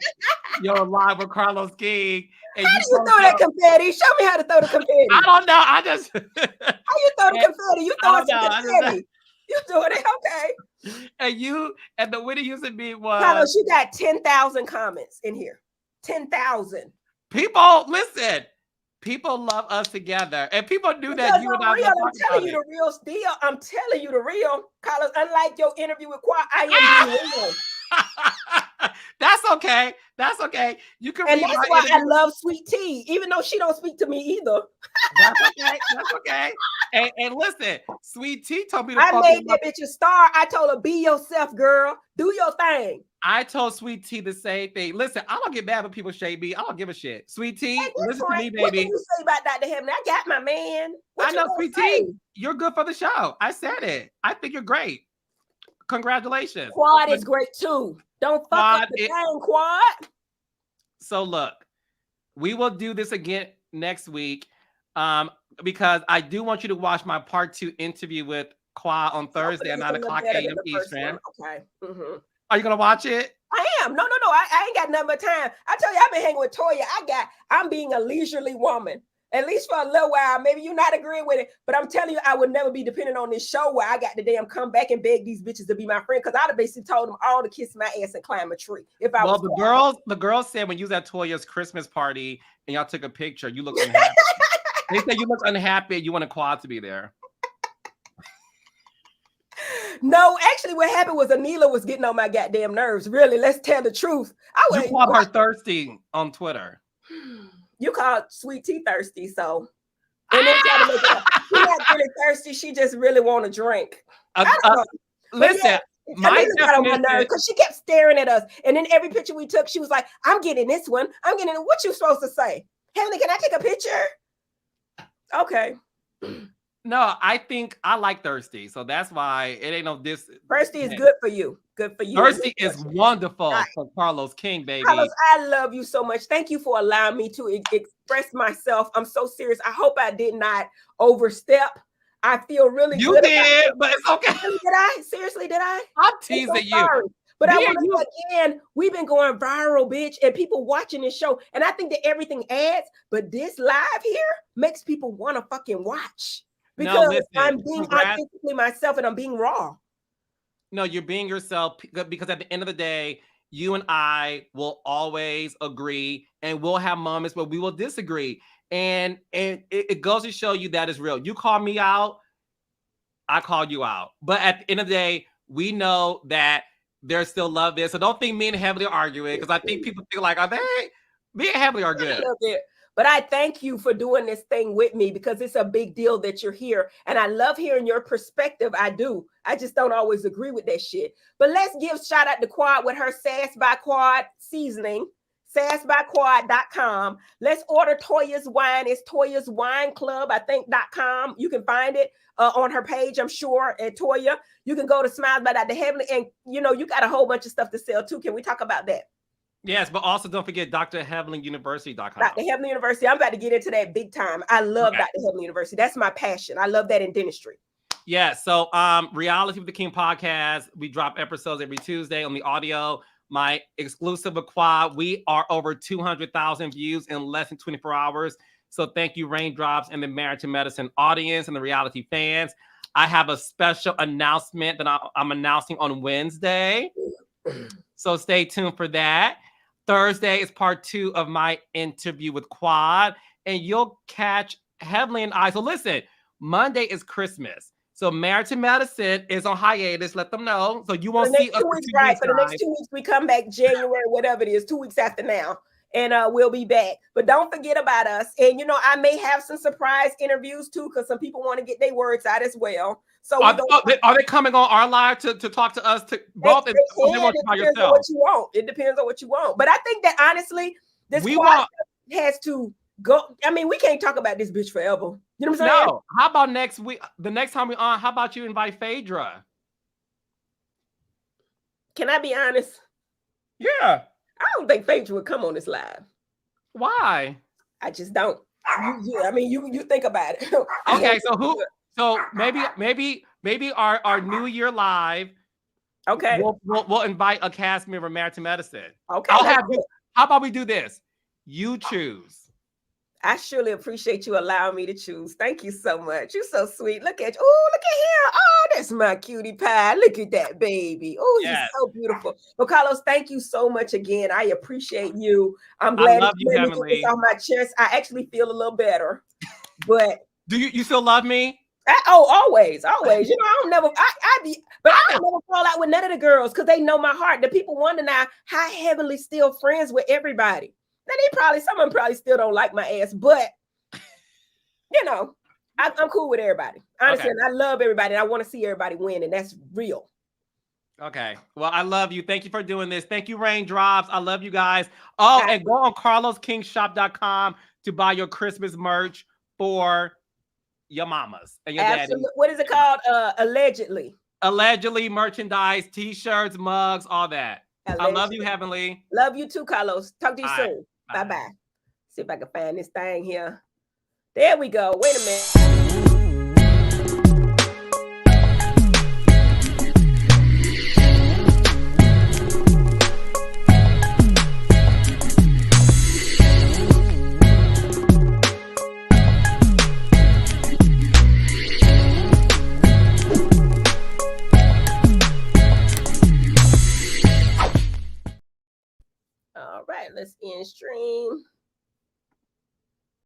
your live with Carlos King. And how do you throw that confetti? Show me how to throw the confetti. I don't know. I just how you throw the confetti? You throw confetti. You doing it, okay? And you and the Whitney Houston beat was. Carlos, you got 10,000 comments in here. 10,000. People, listen. People love us together, and people knew that you and I. I'm telling you the real deal. I'm telling you the real, Carlos. Unlike your interview with Quad, I am being real. That's okay. That's okay. You can. And that's why I love Sweet Tea, even though she don't speak to me either. That's okay. That's okay. And listen, Sweet Tea told me to. I made that bitch a star. I told her, be yourself, girl. Do your thing. I told Sweet Tea the same thing. Listen, I don't get mad when people shade me. I don't give a shit. Sweet Tea, listen to me, baby. What did you say about Dr. Heaven? I got my man. I know, Sweet Tea. You're good for the show. I said it. I think you're great. Congratulations. Quad is great too. Don't fuck up the game, Quad. So look, we will do this again next week because I do want you to watch my part 2 interview with Quad on Thursday at 9 o'clock a.m. Eastern. Okay. Mm-hmm. Are you gonna watch it? I am. No. I ain't got nothing but time. I tell you, I've been hanging with Toya. I'm being a leisurely woman. At least for a little while. Maybe you're not agreeing with it, but I'm telling you, I would never be dependent on this show where I got to damn come back and beg these bitches to be my friend, because I'd have basically told them all to kiss my ass and climb a tree. If I was the girls said when you was at Toya's Christmas party and y'all took a picture, you look unhappy. They said you look unhappy. You want a Quad to be there. No, actually, what happened was Anila was getting on my goddamn nerves. Really, let's tell the truth. You called her thirsty on Twitter. You called Sweet Tea thirsty, so and then try to make it up. She's not really thirsty. She just really want to drink. Listen, My got on my definition, nerves because she kept staring at us. And then every picture we took, she was like, I'm getting this one. I'm getting it. What you supposed to say? Heavenly, can I take a picture? Okay. no, I think I like thirsty. So that's why it ain't no this. Thirsty is good for you. Good for you. Thirsty is wonderful Right. for Carlos King, baby. Carlos, I love you so much. Thank you for allowing me to express myself. I'm so serious. I hope I did not overstep. I feel really You good. did, but it's okay. Did I? Seriously, did I? I'm I'm teasing so you. sorry. But I Me want and to say again, we've been going viral, bitch, and people watching this show. And I think that everything adds, but this live here makes people want to fucking watch. Because listen, I'm being congrats. authentically myself and I'm being raw. No, you're being yourself because at the end of the day, you and I will always agree and we'll have moments where we will disagree. And it goes to show you that is real. You call me out, I call you out. But at the end of the day, we know that there's still love there. So don't think me and Heavenly are arguing because I think people feel like, are they? Me and Heavenly are good. But I thank you for doing this thing with me because it's a big deal that you're here. And I love hearing your perspective. I do. I just don't always agree with that shit. But let's give shout out to Quad with her Sass by Quad seasoning. SassByQuad.com. Let's order Toya's wine. It's Toya's Wine Club, I think, .com. You can find it on her page, I'm sure, at Toya. You can go to Smiles by Dr. Heavenly. And, you know, you got a whole bunch of stuff to sell, too. Can we talk about that? Yes, but also don't forget drheavenlyuniversity.com. Dr. Heavenly University. I'm about to get into that big time. I love Dr. Heavenly University. That's my passion. I love that in dentistry. Yeah, so Reality with the King podcast. We drop episodes every Tuesday on the audio. My exclusive with Quad. We are over 200,000 views in less than 24 hours. So thank you, Raindrops and the Married to Medicine audience and the reality fans. I have a special announcement that I'm announcing on Wednesday. So stay tuned for that. Thursday is part 2 of my interview with Quad, and you'll catch Heavenly and I. So listen, Monday is Christmas. So Married to Medicine is on hiatus. Let them know. So you won't see us for 2 weeks. Right. For the next 2 weeks, we come back January, whatever it is, 2 weeks after now. And we'll be back. But don't forget about us. And, you know, I may have some surprise interviews, too, because some people want to get their words out as well. So are they coming on our live to talk to us? To both? It depends on what you want. It depends on what you want. But I think that, honestly, this has to go. I mean, we can't talk about this bitch forever. You know what I'm saying? No. How about next week? The next time we're on, how about you invite Phaedra? Can I be honest? Yeah. I don't think Phaedra would come on this live. Why? I just don't. I mean, you think about it. Okay, so who? So maybe our New Year live. Okay. We'll invite a cast member Married to Medicine. Okay. How about we do this? You choose. I surely appreciate you allowing me to choose. Thank you so much. You're so sweet. Look at you. Oh, look at here. Oh, that's my cutie pie. Look at that baby. Oh, yes. He's so beautiful. Well, Carlos, thank you so much again. I appreciate you. I'm glad you made me get this off my chest. I actually feel a little better. But do you still love me? Always. You know, I don't never fall out with none of the girls because they know my heart. The people wonder now how Heavenly still friends with everybody. Now some of them probably still don't like my ass, but you know, I'm cool with everybody. Honestly, and I love everybody. And I want to see everybody win, and that's real. Okay. Well, I love you. Thank you for doing this. Thank you, Raindrops. I love you guys. Oh, and go on CarlosKingShop.com to buy your Christmas merch for your mamas and your daddy. What is it called? Allegedly merchandise, t-shirts, mugs, all that. Allegedly. I love you, Heavenly. Love you too, Carlos. Talk to you soon. Bye-bye. See if I can find this thing here. There we go. Wait a minute. All right, let's end stream.